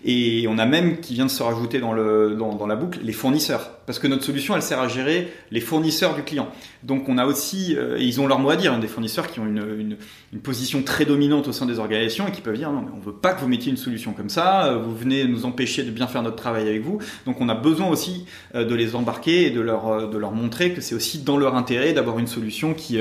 Speaker 2: Et on a même, qui vient de se rajouter dans la boucle, les fournisseurs. Parce que notre solution, elle sert à gérer les fournisseurs du client. Donc on a aussi, et ils ont leur mot à dire, des fournisseurs qui ont une position très dominante au sein des organisations et qui peuvent dire non, mais on veut pas que vous mettiez une solution comme ça, vous venez nous empêcher de bien faire notre travail avec vous. Donc on a besoin aussi de les embarquer et de leur montrer que c'est aussi dans leur intérêt d'avoir une solution qui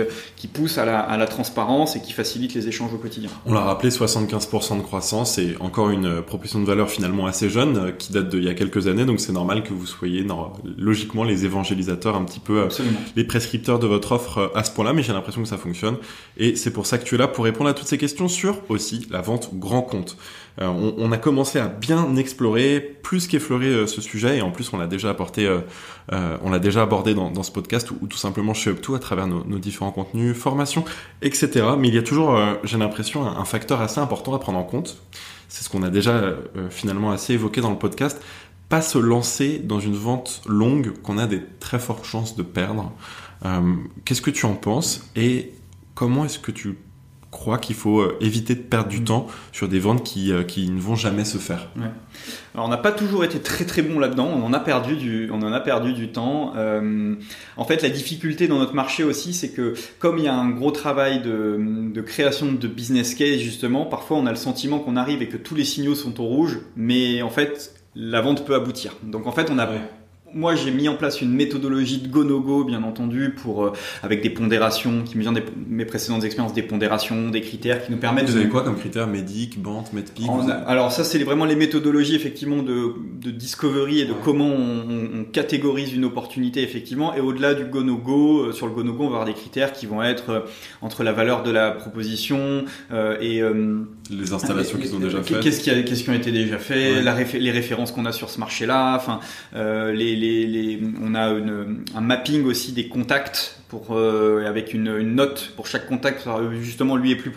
Speaker 2: pousse à la transparence et qui facilite les échanges au quotidien.
Speaker 1: On l'a rappelé, 75% de croissance et encore une proposition de valeur finalement assez jeune qui date d'il y a quelques années, donc c'est normal que vous soyez logiquement les évangélisateurs un petit peu, les prescripteurs de votre offre à ce point-là, mais j'ai l'impression que ça fonctionne et c'est pour ça que tu es là pour répondre à toutes ces questions sur aussi la vente grand compte. On a commencé à bien explorer, plus qu'effleurer ce sujet et en plus on l'a déjà abordé dans ce podcast ou tout simplement chez Up2 à travers nos différents contenus, formations, etc. Mais il y a toujours, j'ai l'impression, un facteur assez important à prendre en compte. C'est ce qu'on a déjà finalement assez évoqué dans le podcast. Pas se lancer dans une vente longue qu'on a des très fortes chances de perdre. Qu'est-ce que tu en penses et comment est-ce que tu crois qu'il faut éviter de perdre du temps sur des ventes qui ne vont jamais se faire?
Speaker 2: Ouais. Alors on n'a pas toujours été très très bon là-dedans, on en a perdu du temps. En fait, la difficulté dans notre marché aussi, c'est que comme il y a un gros travail de création de business case justement, parfois on a le sentiment qu'on arrive et que tous les signaux sont au rouge, mais en fait la vente peut aboutir. Donc en fait moi, j'ai mis en place une méthodologie de go-no-go, bien entendu, avec des pondérations qui me vient de mes précédentes expériences, des pondérations, des critères qui nous permettent.
Speaker 1: Vous avez quoi comme critères? Médic, Bante, Medpic?
Speaker 2: Alors ça, c'est vraiment les méthodologies effectivement de discovery et de comment on catégorise une opportunité effectivement. Et au-delà du go-no-go, sur le go-no-go, on va avoir des critères qui vont être entre la valeur de la proposition et
Speaker 1: les installations qu'ils ont déjà faites.
Speaker 2: Qu'est-ce qui ont été déjà fait, les références qu'on a sur ce marché-là, enfin on a un mapping aussi des contacts avec une note pour chaque contact, justement lui est plus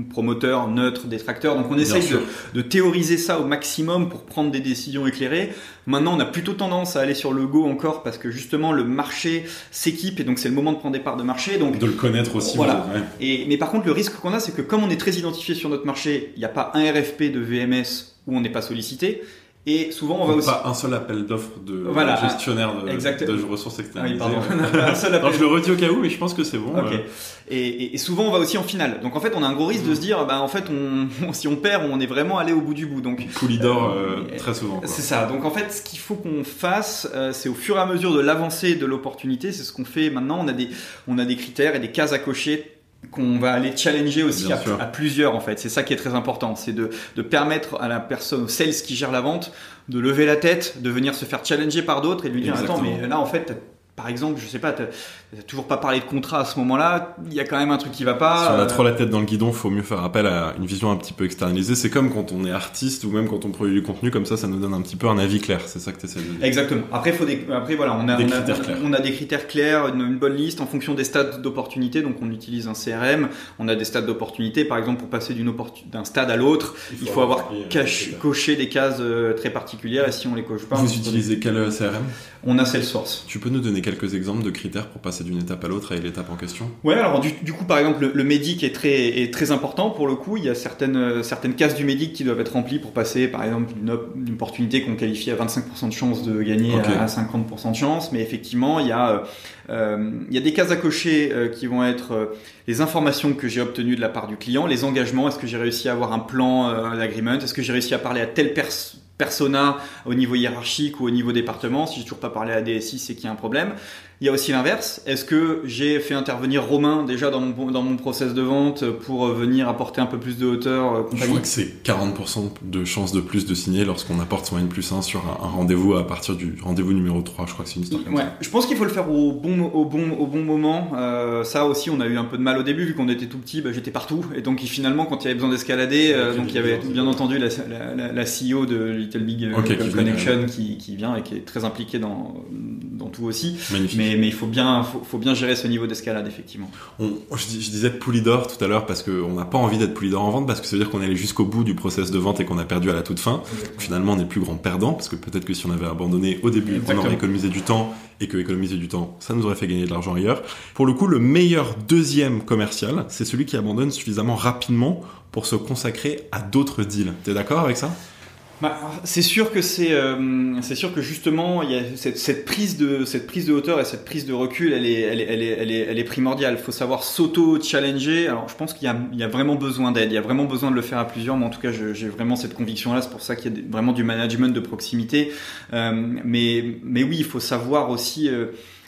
Speaker 2: promoteur, neutre, détracteur. Donc on essaye de théoriser ça au maximum pour prendre des décisions éclairées. Maintenant on a plutôt tendance à aller sur le go encore parce que justement le marché s'équipe et donc c'est le moment de prendre des parts de marché. Donc
Speaker 1: de le connaître aussi.
Speaker 2: Voilà. Mais par contre le risque qu'on a, c'est que comme on est très identifié sur notre marché, il n'y a pas un RFP de VMS où on n'est pas sollicité. Et souvent, on va aussi...
Speaker 1: Pas un seul appel d'offres de gestionnaire de ressources externalisées.
Speaker 2: Ah oui, pardon. Un seul appel.
Speaker 1: Alors, je le redis au cas où, mais je pense que c'est bon.
Speaker 2: Okay. Et souvent, on va aussi en finale. Donc, en fait, on a un gros risque de se dire, en fait, si on perd, on est vraiment allé au bout du bout. Donc,
Speaker 1: Poulidor, très souvent. Quoi.
Speaker 2: C'est ça. Donc, en fait, ce qu'il faut qu'on fasse, c'est au fur et à mesure de l'avancée de l'opportunité. C'est ce qu'on fait maintenant. On a des critères et des cases à cocher qu'on va aller challenger aussi à plusieurs en fait. C'est ça qui est très important, c'est de permettre à la personne, au sales qui gère la vente, de lever la tête, de venir se faire challenger par d'autres et de lui dire attends mais là en fait par exemple, je sais pas, t'as toujours pas parlé de contrat à ce moment-là, il y a quand même un truc qui va pas.
Speaker 1: Si on a trop la tête dans le guidon, faut mieux faire appel à une vision un petit peu externalisée. C'est comme quand on est artiste ou même quand on produit du contenu, comme ça nous donne un petit peu un avis clair. C'est ça que tu essaies de dire.
Speaker 2: Exactement. Après, voilà, on a des critères clairs, une bonne liste en fonction des stades d'opportunité. Donc, on utilise un CRM. On a des stades d'opportunité. Par exemple, pour passer d'un stade à l'autre, il faut avoir coché des cases très particulières. Et si on les coche pas,
Speaker 1: vous utilisez quel CRM?
Speaker 2: On a Salesforce.
Speaker 1: Tu peux nous donner quelques exemples de critères pour passer d'une étape à l'autre avec l'étape en question?
Speaker 2: Ouais, alors du coup, par exemple, le MEDIC est très important pour le coup. Il y a certaines cases du MEDIC qui doivent être remplies pour passer, par exemple, d'une opportunité qu'on qualifie à 25% de chance de gagner à 50% de chance. Mais effectivement, il y a des cases à cocher qui vont être les informations que j'ai obtenues de la part du client, les engagements. Est-ce que j'ai réussi à avoir un plan d'agreement? Est-ce que j'ai réussi à parler à telle persona au niveau hiérarchique ou au niveau département? Si j'ai toujours pas parlé à DSI, c'est qu'il y a un problème. Il y a aussi l'inverse. Est-ce que j'ai fait intervenir Romain déjà dans mon process de vente pour venir apporter un peu plus de hauteur
Speaker 1: Je crois que c'est 40% de chance de plus de signer lorsqu'on apporte son N+1 sur un rendez-vous à partir du rendez-vous numéro 3. Je crois que c'est une histoire comme ça.
Speaker 2: Je pense qu'il faut le faire au bon moment. Ça aussi, on a eu un peu de mal au début vu qu'on était tout petit. J'étais partout et donc finalement, quand il y avait besoin d'escalader, donc il y avait bien entendu la CEO de Little Big Connection qui vient et qui est très impliquée dans tout aussi.
Speaker 1: Magnifique.
Speaker 2: Mais il faut bien gérer ce niveau d'escalade, effectivement.
Speaker 1: Je disais Poulidor tout à l'heure parce qu'on n'a pas envie d'être Poulidor en vente parce que ça veut dire qu'on est allé jusqu'au bout du process de vente et qu'on a perdu à la toute fin. Finalement, on est plus grand perdant parce que peut-être que si on avait abandonné au début, on aurait économisé du temps et que économiser du temps, ça nous aurait fait gagner de l'argent ailleurs. Pour le coup, le meilleur deuxième commercial, c'est celui qui abandonne suffisamment rapidement pour se consacrer à d'autres deals. T'es d'accord avec ça ?
Speaker 2: C'est sûr que justement il y a cette prise de hauteur et cette prise de recul, elle est primordiale. Il faut savoir s'auto-challenger. Alors je pense qu'il y a vraiment besoin d'aide, il y a vraiment besoin de le faire à plusieurs. Mais en tout cas, j'ai vraiment cette conviction-là. C'est pour ça qu'il y a vraiment du management de proximité. Mais oui, il faut savoir aussi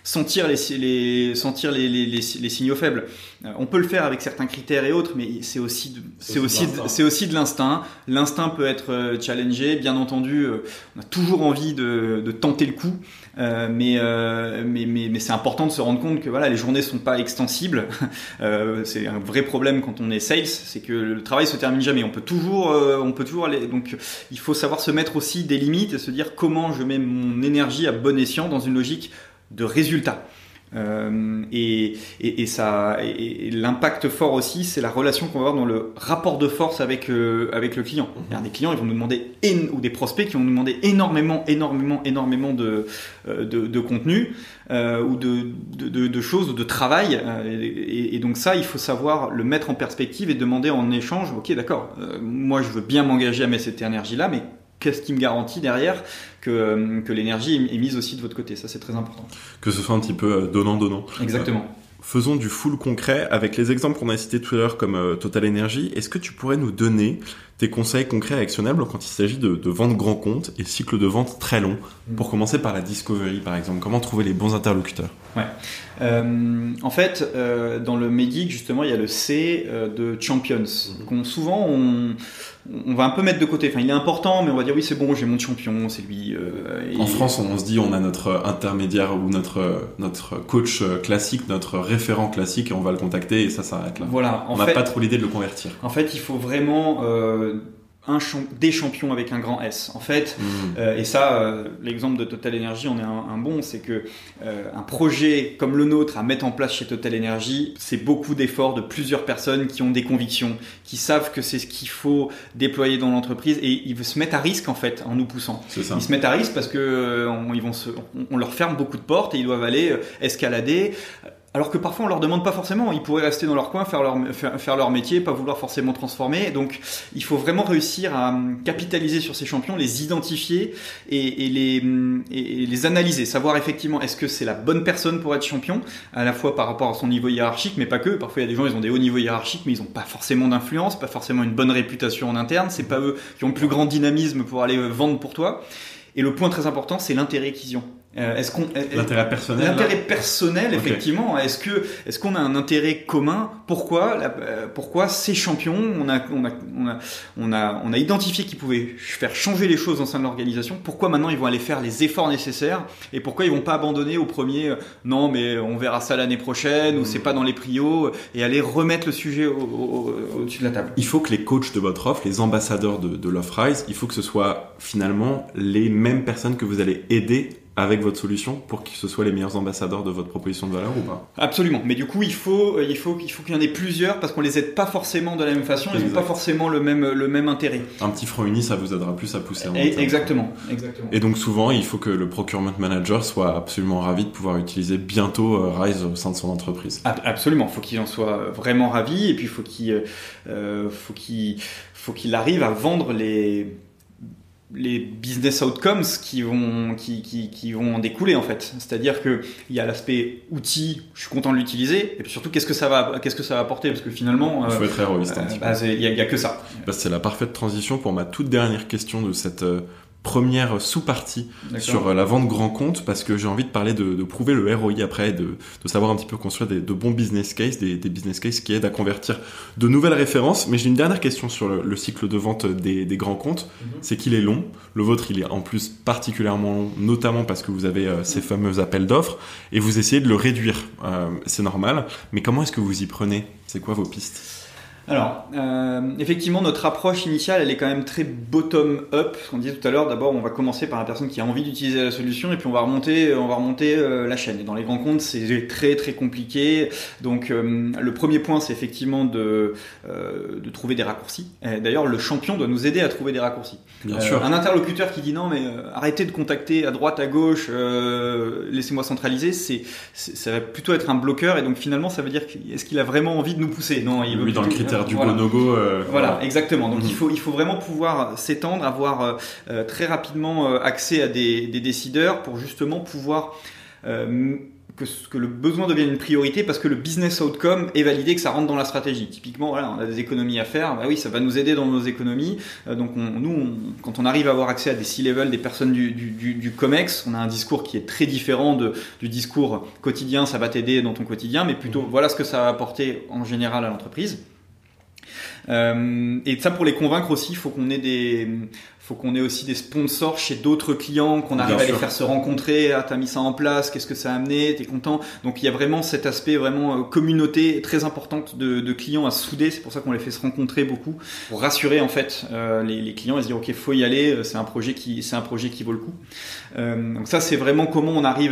Speaker 2: sentir les signaux faibles. On peut le faire avec certains critères et autres, mais c'est aussi de l'instinct. L'instinct peut être challengé, bien entendu. On a toujours envie de tenter le coup, mais c'est important de se rendre compte que voilà, les journées sont pas extensibles. C'est un vrai problème quand on est sales, c'est que le travail se termine jamais. On peut toujours aller. Donc, il faut savoir se mettre aussi des limites et se dire comment je mets mon énergie à bon escient dans une logique de résultats. Et l'impact fort aussi, c'est la relation qu'on va avoir dans le rapport de force avec le client. Il y a des clients, ils vont nous demander ou des prospects qui vont nous demander énormément de contenu ou de choses, de travail. Et donc ça, il faut savoir le mettre en perspective et demander en échange. Ok, d'accord. Moi, je veux bien m'engager à mettre cette énergie-là, mais qu'est-ce qui me garantit derrière que l'énergie est mise aussi de votre côté? Ça, c'est très important.
Speaker 1: Que ce soit un petit peu donnant-donnant.
Speaker 2: Exactement.
Speaker 1: Faisons du full concret avec les exemples qu'on a cités tout à l'heure comme Total Energy. Est-ce que tu pourrais nous donner tes conseils concrets et actionnables quand il s'agit de vente grand compte et cycle de vente très long? Pour commencer par la discovery, par exemple. Comment trouver les bons interlocuteurs?
Speaker 2: Ouais. En fait, dans le MEDIC, justement, il y a le C de Champions. Souvent, on va un peu mettre de côté. Enfin, il est important, mais on va dire oui, c'est bon, j'ai mon champion, c'est lui.
Speaker 1: En France, on se dit on a notre intermédiaire ou notre coach classique, notre référent classique, et on va le contacter et ça s'arrête là.
Speaker 2: Voilà.
Speaker 1: On n'a pas trop l'idée de le convertir.
Speaker 2: En fait, il faut vraiment des champions avec un grand S. En fait, et ça, l'exemple de Total Energy en est un bon, c'est que un projet comme le nôtre à mettre en place chez Total Energy, c'est beaucoup d'efforts de plusieurs personnes qui ont des convictions, qui savent que c'est ce qu'il faut déployer dans l'entreprise et ils se mettent à risque en fait en nous poussant.
Speaker 1: C'est ça.
Speaker 2: Ils se mettent à risque parce que on leur ferme beaucoup de portes et ils doivent aller escalader. Alors que parfois on leur demande pas forcément, ils pourraient rester dans leur coin, faire leur métier, pas vouloir forcément transformer. Donc il faut vraiment réussir à capitaliser sur ces champions, les identifier et les analyser, savoir effectivement est-ce que c'est la bonne personne pour être champion, à la fois par rapport à son niveau hiérarchique, mais pas que. Parfois il y a des gens, ils ont des hauts niveaux hiérarchiques, mais ils ont pas forcément d'influence, pas forcément une bonne réputation en interne. C'est pas eux qui ont le plus grand dynamisme pour aller vendre pour toi. Et le point très important, c'est l'intérêt qu'ils ont.
Speaker 1: L'intérêt personnel.
Speaker 2: L'intérêt personnel,
Speaker 1: okay.
Speaker 2: Effectivement. Est-ce qu'on a un intérêt commun? Pourquoi ces champions, on a identifié qu'ils pouvaient faire changer les choses au sein de l'organisation. Pourquoi maintenant ils vont aller faire les efforts nécessaires et pourquoi ils vont pas abandonner au premier non mais on verra ça l'année prochaine ou c'est pas dans les prios et aller remettre le sujet au-dessus de la table.
Speaker 1: Il faut que les coachs de votre offre, les ambassadeurs de l'offre Rise, il faut que ce soit finalement les mêmes personnes que vous allez aider avec votre solution pour que ce soit les meilleurs ambassadeurs de votre proposition de valeur ou pas?
Speaker 2: Absolument, mais du coup il faut qu'il y en ait plusieurs parce qu'on les aide pas forcément de la même façon, ils n'ont pas forcément le même intérêt.
Speaker 1: Un petit front uni, ça vous aidera plus à pousser en
Speaker 2: Exactement.
Speaker 1: Et donc souvent il faut que le procurement manager soit absolument ravi de pouvoir utiliser bientôt Rise au sein de son entreprise.
Speaker 2: Absolument, il faut qu'il en soit vraiment ravi et puis faut qu'il arrive à vendre les business outcomes qui vont en découler en fait. C'est-à-dire que il y a l'aspect outil, je suis content de l'utiliser, et puis surtout qu'est-ce que ça va apporter parce que finalement
Speaker 1: il faut être héroïste un petit peu.
Speaker 2: Il y a que ça.
Speaker 1: C'est la parfaite transition pour ma toute dernière question de cette première sous-partie sur la vente grand compte, parce que j'ai envie de parler de prouver le ROI après, de savoir un petit peu construire de bons business cases, des business cases qui aident à convertir de nouvelles références. Mais j'ai une dernière question sur le cycle de vente des grands comptes, c'est qu'il est long. Le vôtre, il est en plus particulièrement long, notamment parce que vous avez ces fameux appels d'offres et vous essayez de le réduire. C'est normal, mais comment est-ce que vous y prenez? C'est quoi vos pistes?
Speaker 2: Alors, effectivement, notre approche initiale, elle est quand même très bottom-up. Ce qu'on disait tout à l'heure, d'abord, on va commencer par la personne qui a envie d'utiliser la solution, et puis on va remonter la chaîne. Et dans les grands comptes, c'est très très compliqué. Donc, le premier point, c'est effectivement de trouver des raccourcis. Et d'ailleurs, le champion doit nous aider à trouver des raccourcis.
Speaker 1: Bien sûr.
Speaker 2: Un interlocuteur qui dit non, mais arrêtez de contacter à droite, à gauche, laissez-moi centraliser, ça va plutôt être un bloqueur. Et donc, finalement, ça veut dire est-ce qu'il a vraiment envie de nous pousser? Non, il veut
Speaker 1: dans le critère du go no go.
Speaker 2: Voilà, exactement. Donc il faut vraiment pouvoir s'étendre, avoir très rapidement accès à des décideurs pour justement pouvoir que le besoin devienne une priorité parce que le business outcome est validé, que ça rentre dans la stratégie. Typiquement, voilà, on a des économies à faire. Bah oui, ça va nous aider dans nos économies. Donc quand on arrive à avoir accès à des C-level, des personnes du COMEX, on a un discours qui est très différent du discours quotidien. Ça va t'aider dans ton quotidien, mais plutôt voilà ce que ça va apporter en général à l'entreprise. Et ça, pour les convaincre aussi, faut qu'on ait aussi des sponsors chez d'autres clients, qu'on arrive à les faire se rencontrer. Ah, t'as mis ça en place, qu'est-ce que ça a amené, t'es content. Donc il y a vraiment cet aspect vraiment communauté très importante de clients à souder. C'est pour ça qu'on les fait se rencontrer beaucoup pour rassurer en fait les clients et se dire ok, faut y aller, c'est un projet qui vaut le coup. Donc ça, c'est vraiment comment on arrive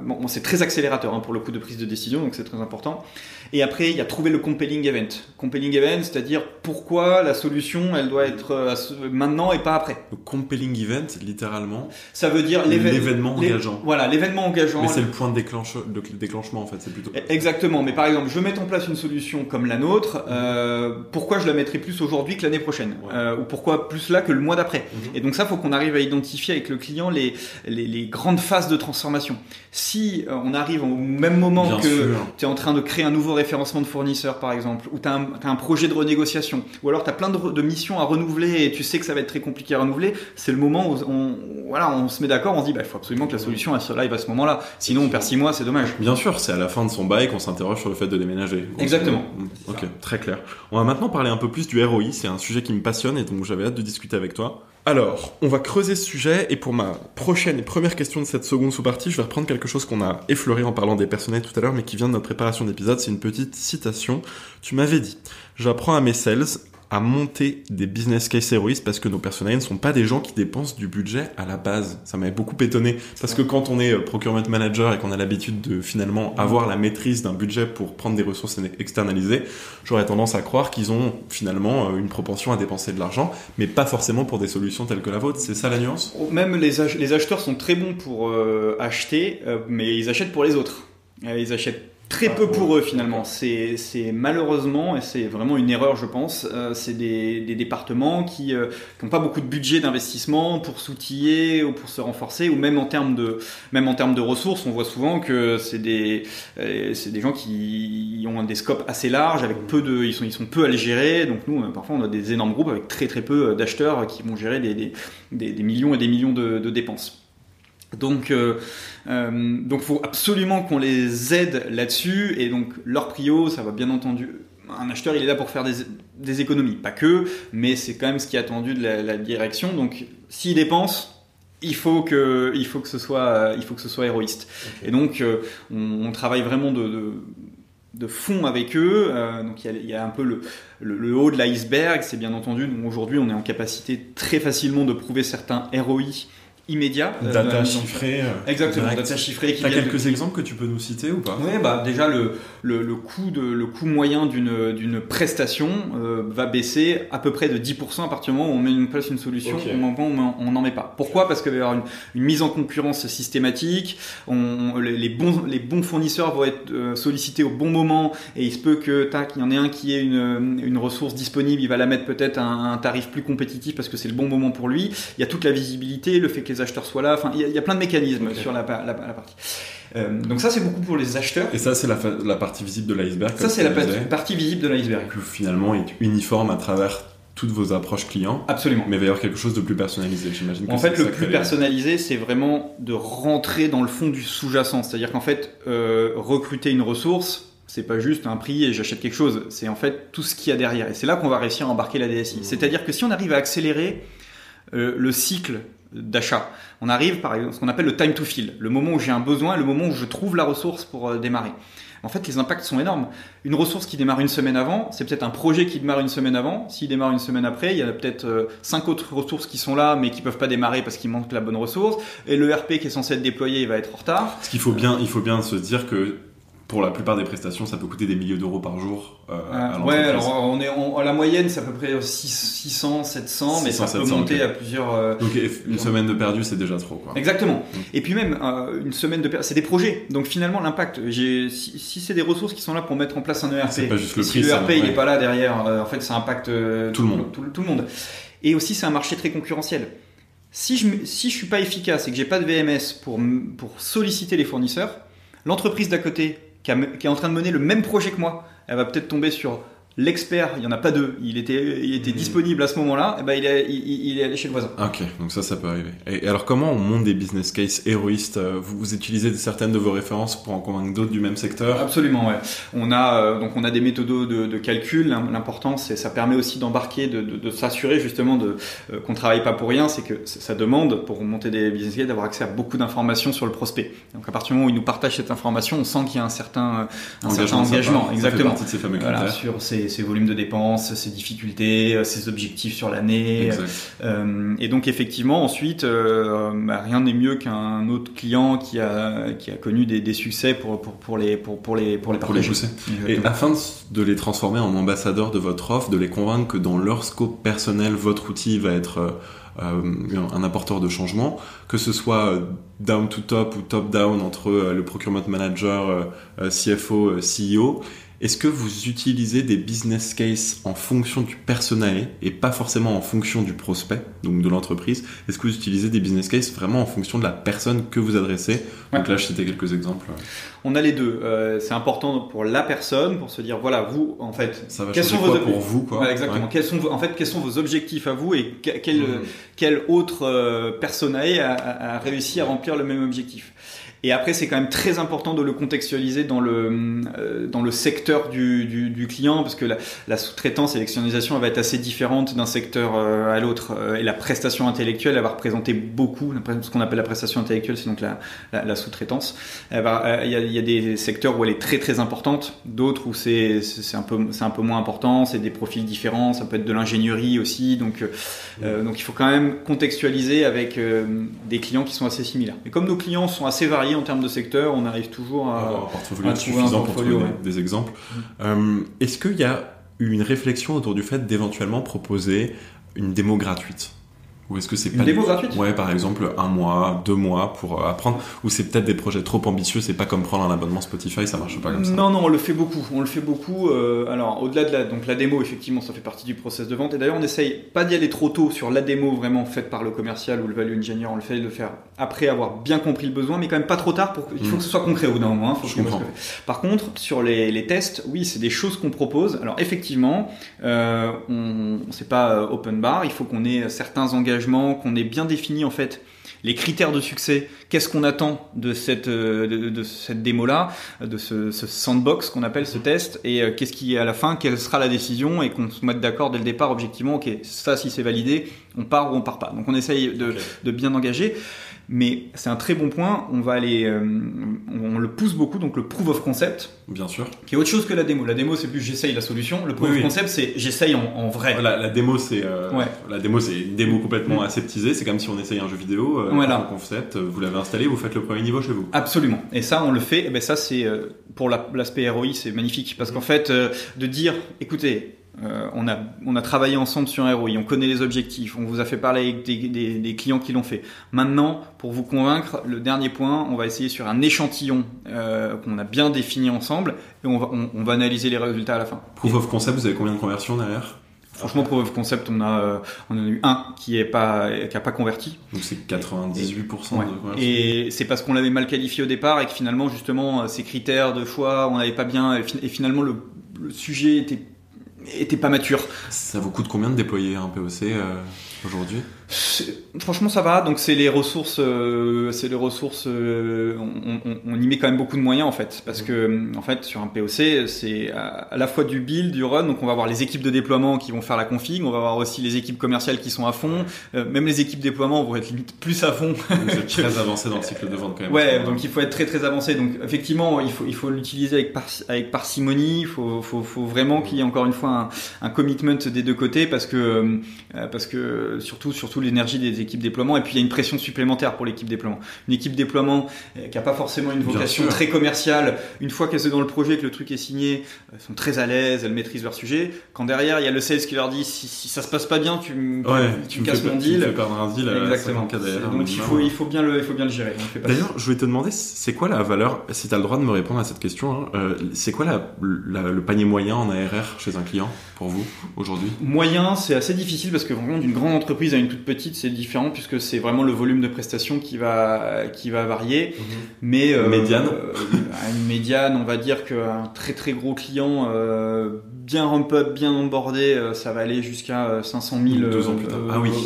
Speaker 2: bon, c'est très accélérateur pour le coup de prise de décision, donc c'est très important. Et après, il y a trouver le compelling event. Compelling event, c'est-à-dire pourquoi la solution, elle doit être maintenant et pas après.
Speaker 1: Le compelling event, littéralement,
Speaker 2: ça veut dire
Speaker 1: l'événement engageant.
Speaker 2: Voilà, l'événement engageant.
Speaker 1: Mais c'est le point de déclenchement en fait, c'est plutôt.
Speaker 2: Exactement. Mais par exemple, je mets en place une solution comme la nôtre. Pourquoi je la mettrai plus aujourd'hui que l'année prochaine, ou pourquoi plus là que le mois d'après. Et donc ça, faut qu'on arrive à identifier avec le client les grandes phases de transformation. Si on arrive au même moment bien que tu es en train de créer un nouveau référencement de fournisseurs par exemple, ou tu as un projet de renégociation, ou alors tu as plein de missions à renouveler et tu sais que ça va être très compliqué à renouveler, c'est le moment où on se met d'accord, on se dit il faut absolument que la solution elle se live à ce moment-là, sinon on perd 6 mois, c'est dommage.
Speaker 1: Bien sûr, c'est à la fin de son bail qu'on s'interroge sur le fait de déménager.
Speaker 2: Exactement.
Speaker 1: Ok, très clair. On va maintenant parler un peu plus du ROI, c'est un sujet qui me passionne et donc j'avais hâte de discuter avec toi. Alors, on va creuser ce sujet et pour ma prochaine et première question de cette seconde sous-partie, je vais reprendre quelque chose qu'on a effleuré en parlant des personnels tout à l'heure mais qui vient de notre préparation d'épisode, c'est une petite citation. Tu m'avais dit « J'apprends à mes sales à monter des business case héroïstes parce que nos personnels ne sont pas des gens qui dépensent du budget à la base. » Ça m'avait beaucoup étonné parce que quand on est procurement manager et qu'on a l'habitude de finalement avoir la maîtrise d'un budget pour prendre des ressources externalisées, j'aurais tendance à croire qu'ils ont finalement une propension à dépenser de l'argent, mais pas forcément pour des solutions telles que la vôtre. C'est ça la nuance ?
Speaker 2: Même les acheteurs sont très bons pour acheter, mais ils achètent pour les autres. Ils achètent Très peu pour eux finalement. C'est malheureusement, et c'est vraiment une erreur je pense, c'est des départements qui n'ont pas beaucoup de budget d'investissement pour s'outiller ou pour se renforcer, ou même en termes de ressources, on voit souvent que c'est des gens qui ont des scopes assez larges, avec ils sont peu à les gérer. Donc nous parfois on a des énormes groupes avec très très peu d'acheteurs qui vont gérer des millions et des millions de dépenses. Donc faut absolument qu'on les aide là-dessus, et donc leur prio, ça va bien entendu. Un acheteur, il est là pour faire des économies, pas que, mais c'est quand même ce qui est attendu de la direction. Donc s'il dépense, il faut que ce soit héroïste. Okay. Et donc on travaille vraiment de fond avec eux. Donc il y a un peu le haut de l'iceberg, c'est bien entendu. Donc aujourd'hui, on est en capacité très facilement de prouver certains ROI immédiat.
Speaker 1: Data chiffrée.
Speaker 2: Exactement, data chiffrée.
Speaker 1: Tu as quelques exemples que tu peux nous citer ou pas?
Speaker 2: Oui, déjà le coût moyen d'une prestation va baisser à peu près de 10% à partir du moment où on met en place une solution. Okay. On n'en met pas. Pourquoi? Parce qu'il va y avoir une mise en concurrence systématique. Les bons fournisseurs vont être sollicités au bon moment, et il se peut que il y en ait un qui ait une ressource disponible, il va la mettre peut-être à un tarif plus compétitif parce que c'est le bon moment pour lui. Il y a toute la visibilité, le fait que les acheteurs soient là, enfin il y a plein de mécanismes sur la partie. Donc ça c'est beaucoup pour les acheteurs.
Speaker 1: Et ça c'est la partie visible de l'iceberg.
Speaker 2: Ça c'est la partie visible de l'iceberg.
Speaker 1: Que finalement est uniforme à travers toutes vos approches clients.
Speaker 2: Absolument.
Speaker 1: Mais il va y avoir quelque chose de plus personnalisé, j'imagine.
Speaker 2: En fait, le plus personnalisé, c'est vraiment de rentrer dans le fond du sous-jacent. C'est-à-dire qu'en fait, recruter une ressource, c'est pas juste un prix et j'achète quelque chose. C'est en fait tout ce qu'il y a derrière. Et c'est là qu'on va réussir à embarquer la DSI. C'est-à-dire que si on arrive à accélérer le cycle d'achat, on arrive par exemple ce qu'on appelle le time to fill, le moment où j'ai un besoin et le moment où je trouve la ressource pour démarrer. En fait, les impacts sont énormes. Une ressource qui démarre une semaine avant, c'est peut-être un projet qui démarre une semaine avant. S'il démarre une semaine après, il y a peut-être 5 autres ressources qui sont là, mais qui peuvent pas démarrer parce qu'il manque la bonne ressource. Et le RP qui est censé être déployé, il va être en retard.
Speaker 1: Parce qu'il faut bien se dire que pour la plupart des prestations, ça peut coûter des milliers d'euros par jour. À
Speaker 2: ouais, alors la moyenne, c'est à peu près 600, 700, mais ça peut monter à plusieurs.
Speaker 1: Donc une semaine de perdu, c'est déjà trop, quoi.
Speaker 2: Exactement. Et puis même une semaine de perdu, c'est des projets. Donc finalement, l'impact, si c'est des ressources qui sont là pour mettre en place un ERP,
Speaker 1: c'est pas juste le prix,
Speaker 2: si le ERP il est pas là derrière, en fait, ça impacte
Speaker 1: tout le monde.
Speaker 2: Tout le monde. Et aussi, c'est un marché très concurrentiel. Si je suis pas efficace et que j'ai pas de VMS pour solliciter les fournisseurs, l'entreprise d'à côté qui est en train de mener le même projet que moi, elle va peut-être tomber sur l'expert, il n'y en a pas deux, il était disponible à ce moment-là, et ben il est allé chez le voisin.
Speaker 1: Ok, donc ça peut arriver. Et alors comment on monte des business cases héroïstes? Vous utilisez certaines de vos références pour en convaincre d'autres du même secteur?
Speaker 2: Absolument, ouais. On a des méthodes de calcul. L'important, c'est ça permet aussi d'embarquer, de s'assurer justement qu'on travaille pas pour rien. C'est que ça demande pour monter des business cases d'avoir accès à beaucoup d'informations sur le prospect. Donc à partir du moment où il nous partage cette information, on sent qu'il y a un certain engagement. Exactement. Ça fait partie
Speaker 1: de ces fameux critères.
Speaker 2: Voilà, sur ses volumes de dépenses, ses difficultés, ses objectifs sur l'année. Et donc effectivement, ensuite, rien n'est mieux qu'un autre client qui a connu des succès pour les
Speaker 1: pousser. Et afin de les transformer en ambassadeurs de votre offre, de les convaincre que dans leur scope personnel, votre outil va être un apporteur de changement, que ce soit down to top ou top down entre le procurement manager, CFO, CEO. Est-ce que vous utilisez des business cases en fonction du personnel et pas forcément en fonction du prospect, donc de l'entreprise? Est-ce que vous utilisez des business cases vraiment en fonction de la personne que vous adressez? Donc là, je citais quelques exemples.
Speaker 2: On a les deux. C'est important pour la personne, pour se dire, voilà, vous, en fait,
Speaker 1: ça va changer quoi pour vous, quoi.
Speaker 2: Ouais, exactement. Ouais. Quels sont vos objectifs à vous et quelle autre persona a réussi à remplir le même objectif? Et après, c'est quand même très important de le contextualiser dans le secteur du client, parce que la sous-traitance et l'externalisation, elle va être assez différente d'un secteur à l'autre. Et la prestation intellectuelle, elle va représenter beaucoup. Ce qu'on appelle la prestation intellectuelle, c'est donc la sous-traitance. Il y a des secteurs où elle est très très importante, d'autres où c'est un peu moins important. C'est des profils différents. Ça peut être de l'ingénierie aussi. Donc il faut quand même contextualiser avec des clients qui sont assez similaires. Mais comme nos clients sont assez variés en termes de secteur, on arrive toujours à
Speaker 1: avoir un portfolio suffisant pour trouver des exemples. Est-ce qu'il y a eu une réflexion autour du fait d'éventuellement proposer une démo gratuite Ou est-ce que c'est
Speaker 2: Une démo gratuite ?
Speaker 1: Ouais, par exemple, 1 mois, 2 mois pour apprendre. Ou c'est peut-être des projets trop ambitieux, c'est pas comme prendre un abonnement Spotify, ça marche pas comme ça.
Speaker 2: Non, on le fait beaucoup. Alors, au-delà de la démo, effectivement, ça fait partie du process de vente. Et d'ailleurs, on essaye pas d'y aller trop tôt sur la démo vraiment faite par le commercial ou le value engineer. On le fait de le faire après avoir bien compris le besoin, mais quand même pas trop tard. Il faut que ce soit concret au bout d'un moment.
Speaker 1: Je comprends.
Speaker 2: Par contre, sur les tests, oui, c'est des choses qu'on propose. Alors, effectivement, c'est pas open bar. Il faut qu'on ait certains engagements, qu'on ait bien défini en fait les critères de succès. Qu'est-ce qu'on attend de cette démo-là, de ce sandbox qu'on appelle ce test, et qu'est-ce qui à la fin, quelle sera la décision, et qu'on se mette d'accord dès le départ objectivement. Ok, ça, si c'est validé, on part ou on part pas. Donc on essaye de bien engager. Mais c'est un très bon point, on le pousse beaucoup, donc le proof of concept.
Speaker 1: Bien sûr.
Speaker 2: Qui est autre chose que la démo. La démo, c'est plus j'essaye la solution. Le proof of concept, c'est j'essaye en vrai.
Speaker 1: La démo, c'est une démo complètement aseptisée. C'est comme si on essaye un jeu vidéo. Un concept, vous l'avez installé, vous faites le premier niveau chez vous.
Speaker 2: Absolument. Et ça, on le fait. Et ben ça, c'est pour l'aspect ROI, c'est magnifique. Parce qu'en fait, de dire, écoutez, on a travaillé ensemble sur un ROI, on connaît les objectifs, on vous a fait parler avec des clients qui l'ont fait. Maintenant, pour vous convaincre, le dernier point, on va essayer sur un échantillon qu'on a bien défini ensemble, et on va analyser les résultats à la fin.
Speaker 1: Proof of concept, vous avez combien de conversions derrière ?
Speaker 2: Franchement, proof of concept, on en a eu un qui a pas converti.
Speaker 1: Donc c'est 98% de conversion.
Speaker 2: Et c'est parce qu'on l'avait mal qualifié au départ et que finalement, justement, ces critères de choix, on n'avait pas bien, et finalement le sujet était pas mature.
Speaker 1: Ça vous coûte combien de déployer un POC aujourd'hui ?
Speaker 2: Franchement, ça va. Donc c'est les ressources. On y met quand même beaucoup de moyens en fait, parce que en fait sur un POC, c'est à la fois du build, du run. Donc on va avoir les équipes de déploiement qui vont faire la config. On va avoir aussi les équipes commerciales qui sont à fond. Même les équipes déploiement vont être limite plus à fond.
Speaker 1: Vous êtes très avancé dans le cycle de vente quand même.
Speaker 2: Ouais, donc il faut être très très avancé. Donc effectivement, il faut l'utiliser avec parcimonie. Il faut vraiment qu'il y ait encore une fois un commitment des deux côtés, parce que surtout l'énergie des équipes déploiement, et puis il y a une pression supplémentaire pour l'équipe déploiement. Une équipe déploiement qui a pas forcément une vocation très commerciale, une fois qu'elles sont dans le projet, que le truc est signé, elles sont très à l'aise, elles maîtrisent leur sujet. Quand derrière il y a le sales qui leur dit si ça se passe pas bien, tu casses mon deal.
Speaker 1: Tu me fais perdre un deal.
Speaker 2: Exactement. Donc il faut bien le gérer.
Speaker 1: D'ailleurs, je voulais te demander, c'est quoi la valeur, si tu as le droit de me répondre à cette question, c'est quoi le panier moyen en ARR chez un client pour vous aujourd'hui ?
Speaker 2: Moyen, c'est assez difficile parce que vraiment d'une grande entreprise à une toute petite, c'est différent puisque c'est vraiment le volume de prestations qui va varier. Mais
Speaker 1: médiane,
Speaker 2: une médiane, on va dire qu'un très très gros client bien ramp up, bien onboardé, ça va aller jusqu'à 500 000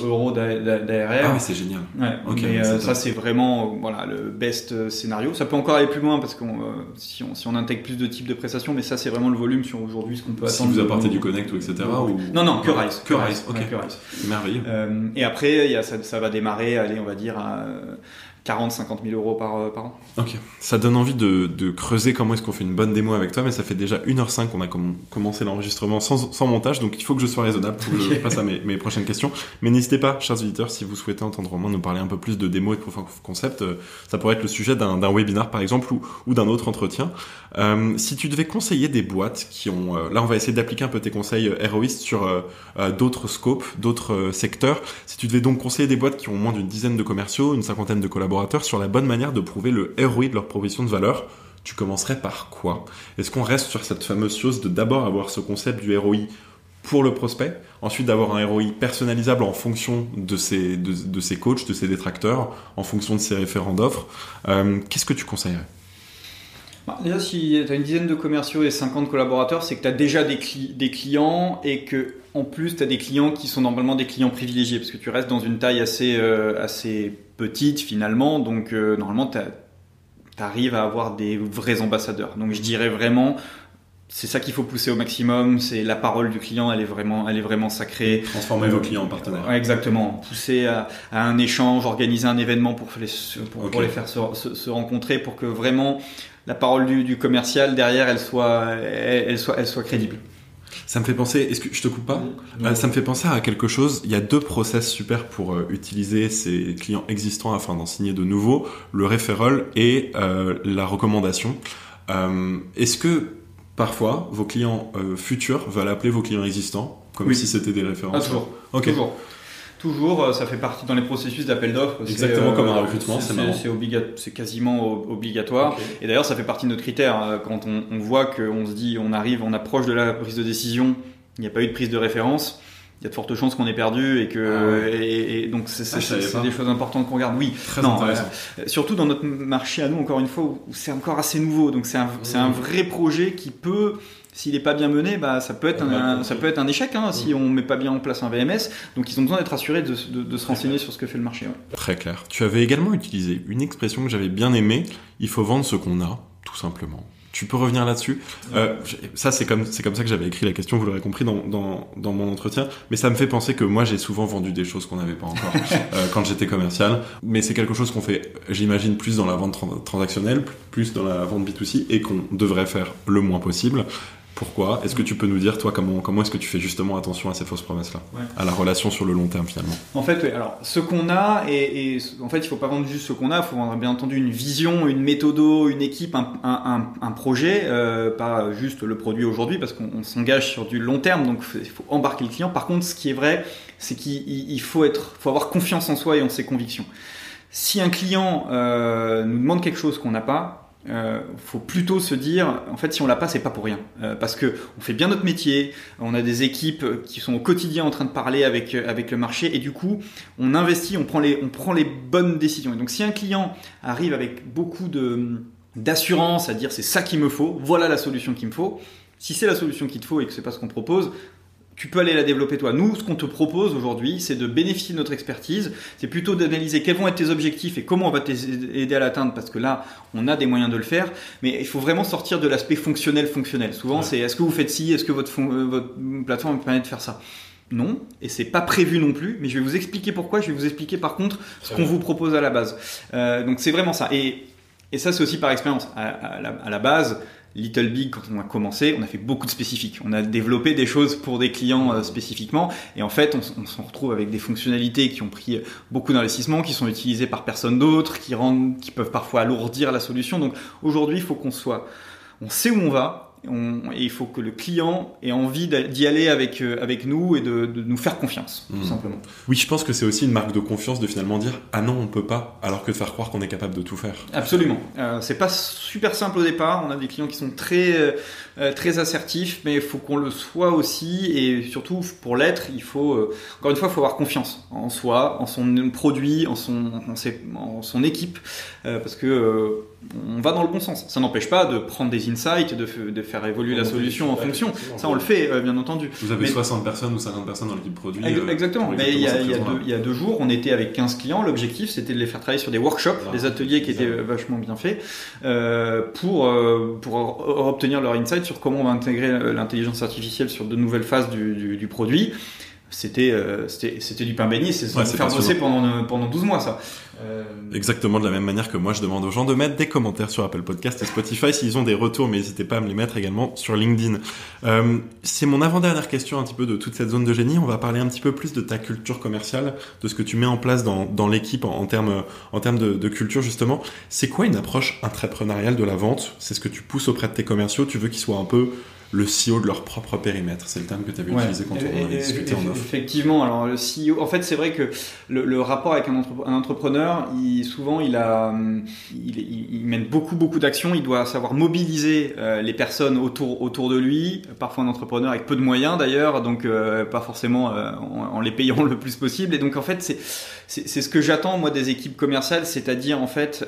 Speaker 2: euros d'ARR.
Speaker 1: Ah oui, c'est génial.
Speaker 2: Ouais, okay, mais ça c'est vraiment le best scénario. Ça peut encore aller plus loin parce que si on intègre plus de types de prestations, mais ça c'est vraiment le volume sur aujourd'hui ce qu'on peut attendre.
Speaker 1: Si vous apportez du Connect ou etc.
Speaker 2: Non, que Rise.
Speaker 1: Que Rise, ok. Merveilleux.
Speaker 2: Et après, ça va démarrer, allez, on va dire à 40-50 000 euros par an.
Speaker 1: Ok. Ça donne envie de creuser comment est-ce qu'on fait une bonne démo avec toi, mais ça fait déjà 1h05 qu'on a commencé l'enregistrement sans montage, donc il faut que je sois raisonnable pour que je passe à mes prochaines questions. Mais n'hésitez pas, chers auditeurs, si vous souhaitez entendre Romain nous parler un peu plus de démo et de proof of concept, ça pourrait être le sujet d'un webinar par exemple ou d'un autre entretien. Si tu devais conseiller des boîtes qui ont... là, on va essayer d'appliquer un peu tes conseils héroïstes sur d'autres scopes, d'autres secteurs. Si tu devais donc conseiller des boîtes qui ont moins d'une dizaine de commerciaux, une cinquantaine de collaborateurs, sur la bonne manière de prouver le ROI de leur proposition de valeur, tu commencerais par quoi ? Est-ce qu'on reste sur cette fameuse chose de d'abord avoir ce concept du ROI pour le prospect, ensuite d'avoir un ROI personnalisable en fonction de ses coachs, de ses détracteurs, en fonction de ses référents d'offres. Qu'est-ce que tu conseillerais ?
Speaker 2: Déjà, si tu as une dizaine de commerciaux et 50 collaborateurs, c'est que tu as déjà des clients et que en plus tu as des clients qui sont normalement des clients privilégiés parce que tu restes dans une taille assez petite finalement, donc normalement tu arrives à avoir des vrais ambassadeurs. Donc je dirais vraiment, c'est ça qu'il faut pousser au maximum, c'est la parole du client, elle est vraiment sacrée.
Speaker 1: Transformer vos clients en partenaires.
Speaker 2: Exactement, pousser à un échange, organiser un événement pour les faire se rencontrer, pour que vraiment la parole du commercial derrière elle soit crédible.
Speaker 1: Ça me fait penser, est-ce que je te coupe pas ? Ça me fait penser à quelque chose. Il y a 2 process super pour utiliser ces clients existants afin d'en signer de nouveaux, le referral et la recommandation. Est-ce que parfois vos clients futurs veulent appeler vos clients existants comme si c'était des références ?
Speaker 2: Toujours.
Speaker 1: Okay.
Speaker 2: Toujours, ça fait partie dans les processus d'appel d'offres.
Speaker 1: Exactement comme un recrutement, c'est marrant.
Speaker 2: C'est quasiment obligatoire. Okay. Et d'ailleurs, ça fait partie de notre critère. Quand on voit qu'on se dit, on approche de la prise de décision, il n'y a pas eu de prise de référence, il y a de fortes chances qu'on ait perdu et que et donc c'est des choses importantes qu'on regarde. Oui,
Speaker 1: très intéressant.
Speaker 2: Surtout dans notre marché à nous, encore une fois, où c'est encore assez nouveau. Donc c'est un vrai projet qui peut, s'il n'est pas bien mené, ça peut être un échec si on met pas bien en place un VMS. Donc ils ont besoin d'être assurés de se renseigner sur ce que fait le marché. Ouais.
Speaker 1: Très clair. Tu avais également utilisé une expression que j'avais bien aimée. Il faut vendre ce qu'on a, tout simplement. Tu peux revenir là-dessus. Ça, c'est comme ça que j'avais écrit la question, vous l'aurez compris dans mon entretien. Mais ça me fait penser que moi, j'ai souvent vendu des choses qu'on n'avait pas encore quand j'étais commercial. Mais c'est quelque chose qu'on fait, j'imagine, plus dans la vente transactionnelle, plus dans la vente B2C et qu'on devrait faire le moins possible. Pourquoi ? Est-ce que tu peux nous dire, toi, comment est-ce que tu fais justement attention à ces fausses promesses-là, à la relation sur le long terme finalement ?
Speaker 2: En fait, alors ce qu'on a, et en fait, il ne faut pas vendre juste ce qu'on a, il faut vendre bien entendu une vision, une méthodo, une équipe, un projet, pas juste le produit aujourd'hui, parce qu'on s'engage sur du long terme, donc il faut embarquer le client. Par contre, ce qui est vrai, c'est qu'il faut avoir confiance en soi et en ses convictions. Si un client nous demande quelque chose qu'on n'a pas, faut plutôt se dire, en fait, si on l'a pas, c'est pas pour rien, parce que on fait bien notre métier, on a des équipes qui sont au quotidien en train de parler avec le marché, et du coup, on investit, on prend les bonnes décisions. Et donc, si un client arrive avec beaucoup d'assurance à dire c'est ça qu'il me faut, voilà la solution qu'il me faut. Si c'est la solution qu'il te faut et que c'est pas ce qu'on propose, tu peux aller la développer toi. Nous, ce qu'on te propose aujourd'hui, c'est de bénéficier de notre expertise. C'est plutôt d'analyser quels vont être tes objectifs et comment on va t'aider à l'atteindre, parce que là, on a des moyens de le faire. Mais il faut vraiment sortir de l'aspect fonctionnel. Souvent, c'est est-ce que vous faites ci, est-ce que votre plateforme permet de faire ça ? Non, et c'est pas prévu non plus. Mais je vais vous expliquer pourquoi. Je vais vous expliquer par contre ce qu'on vous propose à la base. Donc c'est vraiment ça. Et ça, c'est aussi par expérience. À la base, Little Big, quand on a commencé, on a fait beaucoup de spécifiques. On a développé des choses pour des clients spécifiquement. Et en fait, on s'en retrouve avec des fonctionnalités qui ont pris beaucoup d'investissement, qui sont utilisées par personne d'autre, qui peuvent parfois alourdir la solution. Donc aujourd'hui, il faut on sait où on va. Et il faut que le client ait envie d'y aller avec nous et de nous faire confiance, tout simplement.
Speaker 1: Oui, je pense que c'est aussi une marque de confiance de finalement dire « Ah non, on peut pas », alors que de faire croire qu'on est capable de tout faire.
Speaker 2: Absolument. C'est pas super simple au départ. On a des clients qui sont très assertifs, mais il faut qu'on le soit aussi. Et surtout, pour l'être, encore une fois, il faut avoir confiance en soi, en son produit, en son équipe, parce que on va dans le bon sens. Ça n'empêche pas de prendre des insights et de faire évoluer la solution en fonction. Ça, on le fait, bien entendu.
Speaker 1: Vous avez 60 personnes ou 50 personnes dans l'équipe produit.
Speaker 2: Exactement. Mais il y a 2 jours, on était avec 15 clients. L'objectif, c'était de les faire travailler sur des workshops, des ateliers qui étaient vachement bien faits, pour obtenir leur insight sur comment on va intégrer l'intelligence artificielle sur de nouvelles phases du produit. C'était du pain béni, c'est faire bosser pendant 12 mois, ça.
Speaker 1: Exactement de la même manière que moi je demande aux gens de mettre des commentaires sur Apple Podcast et Spotify s'ils ont des retours, mais n'hésitez pas à me les mettre également sur LinkedIn. C'est mon avant-dernière question un petit peu de toute cette zone de génie. On va parler un petit peu plus de ta culture commerciale, de ce que tu mets en place dans l'équipe en termes de culture justement. C'est quoi une approche intrapreneuriale de la vente ? C'est ce que tu pousses auprès de tes commerciaux, tu veux qu'ils soient un peu le CEO de leur propre périmètre. C'est le terme que tu avais utilisé quand on avait discuté en off.
Speaker 2: Effectivement. Alors, le CEO, en fait, c'est vrai que le rapport avec un entrepreneur, souvent, il mène beaucoup d'actions. Il doit savoir mobiliser les personnes autour de lui. Parfois, un entrepreneur avec peu de moyens, d'ailleurs. Donc, pas forcément en les payant le plus possible. Et donc, en fait, c'est ce que j'attends, moi, des équipes commerciales. C'est-à-dire, en fait,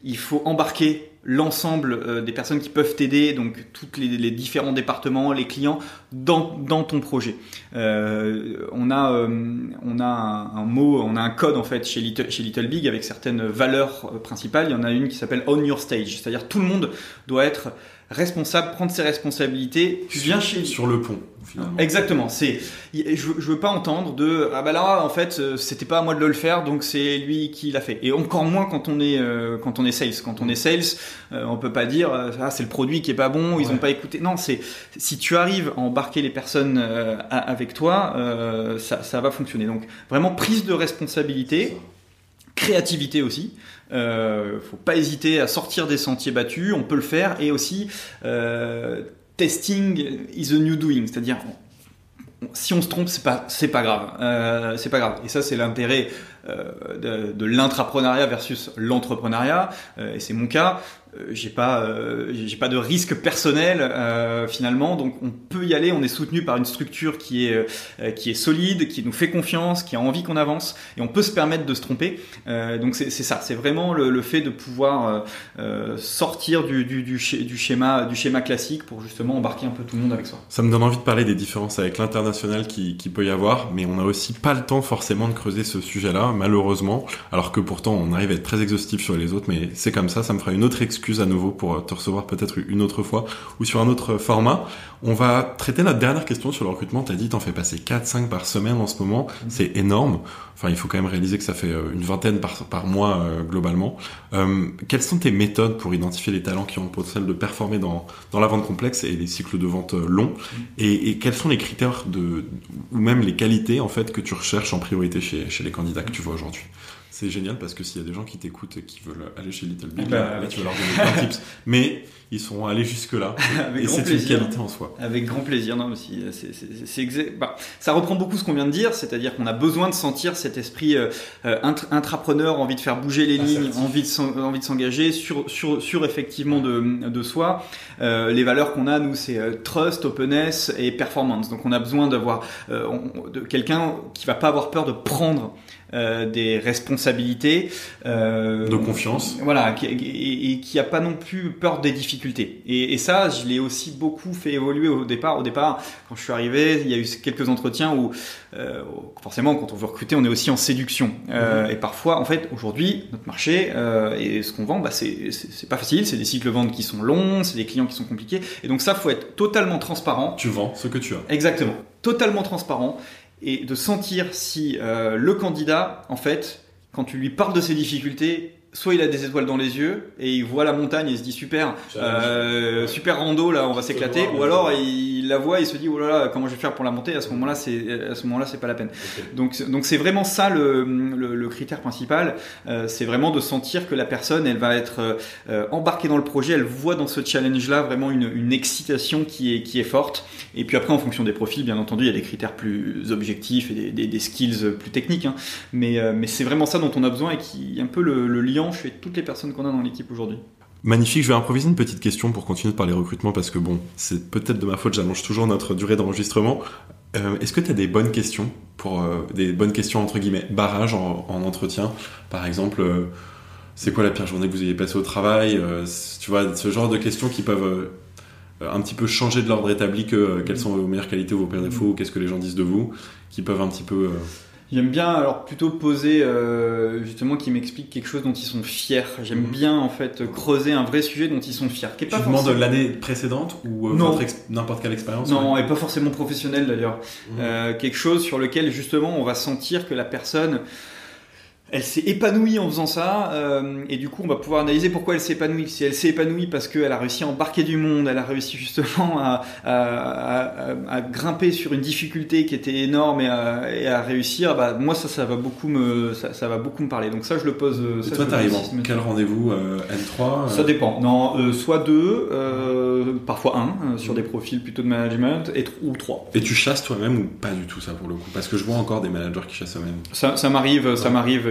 Speaker 2: il faut embarquer l'ensemble des personnes qui peuvent t'aider, donc tous les différents départements, les clients, dans ton projet. On a un code en fait chez Little Big avec certaines valeurs principales. Il y en a une qui s'appelle Own Your Stage, c'est-à-dire tout le monde doit être responsable, prendre ses responsabilités.
Speaker 1: Tu viens sur le pont, finalement.
Speaker 2: Exactement. Je veux pas entendre là, en fait, c'était pas à moi de le faire, donc c'est lui qui l'a fait. Et encore moins quand on est sales. Quand on est sales, on peut pas dire c'est le produit qui est pas bon, ils ont pas écouté. Non, si tu arrives à embarquer les personnes avec toi, ça va fonctionner. Donc vraiment prise de responsabilité. Créativité aussi, faut pas hésiter à sortir des sentiers battus, on peut le faire, et aussi testing is a new doing, c'est-à-dire si on se trompe, c'est pas grave. C'est pas grave. Et ça, c'est l'intérêt de l'intrapreneuriat versus l'entrepreneuriat. Et c'est mon cas. J'ai pas de risque personnel finalement, donc on peut y aller. On est soutenu par une structure qui est solide, qui nous fait confiance, qui a envie qu'on avance, et on peut se permettre de se tromper. Donc c'est ça, c'est vraiment le fait de pouvoir sortir du schéma classique pour justement embarquer un peu tout le monde avec soi.
Speaker 1: Ça me donne envie de parler des différences avec l'international qui peut y avoir, mais on n'a aussi pas le temps forcément de creuser ce sujet-là, malheureusement, alors que pourtant on arrive à être très exhaustif sur les autres, mais c'est comme ça me fera une autre excuse à nouveau pour te recevoir peut-être une autre fois ou sur un autre format. On va traiter notre dernière question sur le recrutement. T'as dit t'en fais passer 4-5 par semaine en ce moment, c'est énorme. Enfin, il faut quand même réaliser que ça fait une vingtaine par mois globalement. Quelles sont tes méthodes pour identifier les talents qui ont le potentiel de performer dans la vente complexe et les cycles de vente longs, et quels sont les critères ou même les qualités en fait que tu recherches en priorité chez les candidats que tu vois aujourd'hui? C'est génial parce que s'il y a des gens qui t'écoutes et qui veulent aller chez Little Big, là tu vas leur donner plein de tips. Mais ils seront allés jusque-là. Et c'est une qualité en soi.
Speaker 2: Avec grand plaisir. Non, aussi, ça reprend beaucoup ce qu'on vient de dire, c'est-à-dire qu'on a besoin de sentir cet esprit intrapreneur, envie de faire bouger les lignes, envie de s'engager sur effectivement de soi. Les valeurs qu'on a, nous, c'est trust, openness et performance. Donc on a besoin d'avoir de quelqu'un qui va pas avoir peur de prendre des responsabilités,
Speaker 1: de confiance,
Speaker 2: voilà, et qui a pas non plus peur des difficultés. Et ça, je l'ai aussi beaucoup fait évoluer au départ. Quand je suis arrivé, il y a eu quelques entretiens où forcément, quand on veut recruter, on est aussi en séduction. Et parfois, en fait, aujourd'hui, notre marché et ce qu'on vend, c'est pas facile. C'est des cycles de vente qui sont longs, c'est des clients qui sont compliqués. Et donc ça, faut être totalement transparent.
Speaker 1: Tu vends ce que tu as.
Speaker 2: Exactement, totalement transparent. Et de sentir si le candidat, en fait, quand tu lui parles de ses difficultés, soit il a des étoiles dans les yeux et il voit la montagne et il se dit super rando là, on va s'éclater, ou alors il la voit et il se dit oh là là, comment je vais faire pour la monter. À ce moment-là c'est pas la peine. Okay. Donc c'est vraiment ça le critère principal, c'est vraiment de sentir que la personne, elle va être embarquée dans le projet, elle voit dans ce challenge là vraiment une excitation qui est forte. Et puis après, en fonction des profils, bien entendu, il y a des critères plus objectifs et des skills plus techniques, hein. Mais c'est vraiment ça dont on a besoin et qui est un peu le lien chez toutes les personnes qu'on a dans l'équipe aujourd'hui.
Speaker 1: Magnifique, je vais improviser une petite question pour continuer de parler recrutement parce que bon, c'est peut-être de ma faute, j'allonge toujours notre durée d'enregistrement. Est-ce que tu as des bonnes questions des bonnes questions entre guillemets barrage en entretien, par exemple c'est quoi la pire journée que vous ayez passée au travail, tu vois, ce genre de questions qui peuvent un petit peu changer de l'ordre établi quelles sont vos meilleures qualités ou vos pires défauts, qu'est-ce que les gens disent de vous, qui peuvent un petit peu...
Speaker 2: J'aime bien alors plutôt poser justement qui m'explique quelque chose dont ils sont fiers. J'aime bien en fait creuser un vrai sujet dont ils sont fiers.
Speaker 1: Tu demandes l'année précédente ou n'importe quelle expérience?
Speaker 2: Non, et pas forcément professionnelle d'ailleurs. Quelque chose sur lequel justement on va sentir que la personne... elle s'est épanouie en faisant ça, et du coup on va pouvoir analyser pourquoi elle s'est épanouie. Si elle s'est épanouie parce qu'elle a réussi à embarquer du monde, elle a réussi justement à grimper sur une difficulté qui était énorme et à réussir, moi ça va beaucoup me parler. Donc ça je le pose.
Speaker 1: Et toi t'arrives en quel rendez-vous, N3
Speaker 2: Ça dépend. Non, soit 2, parfois 1 sur des profils plutôt de management, ou 3.
Speaker 1: Et tu chasses toi-même ou pas du tout ça pour le coup? Parce que je vois encore des managers qui chassent eux-mêmes.
Speaker 2: Ça m'arrive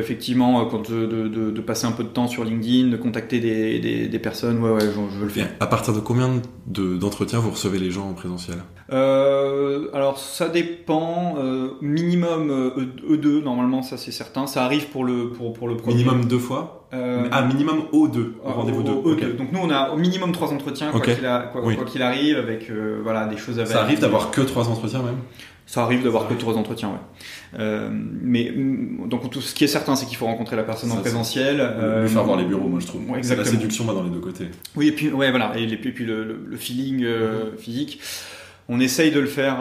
Speaker 2: effectivement quand de passer un peu de temps sur LinkedIn, de contacter des personnes, je veux le faire.
Speaker 1: Et à partir de combien d'entretiens vous recevez les gens en présentiel?
Speaker 2: Alors ça dépend, minimum E2 normalement, ça c'est certain. Ça arrive pour le premier.
Speaker 1: Minimum 2 fois minimum O2, rendez-vous 2.
Speaker 2: O2. Okay. Donc nous on a au minimum 3 entretiens quoi qu'il arrive, avec des choses à faire.
Speaker 1: Ça arrive d'avoir que 3 entretiens même?
Speaker 2: Ça arrive d'avoir que 3 entretiens, mais donc tout ce qui est certain, c'est qu'il faut rencontrer la personne en présentiel.
Speaker 1: Lui faire voir les bureaux, moi je trouve.
Speaker 2: Ouais,
Speaker 1: la séduction va dans les deux côtés.
Speaker 2: Oui, et puis voilà, et puis le feeling physique. On essaye de le faire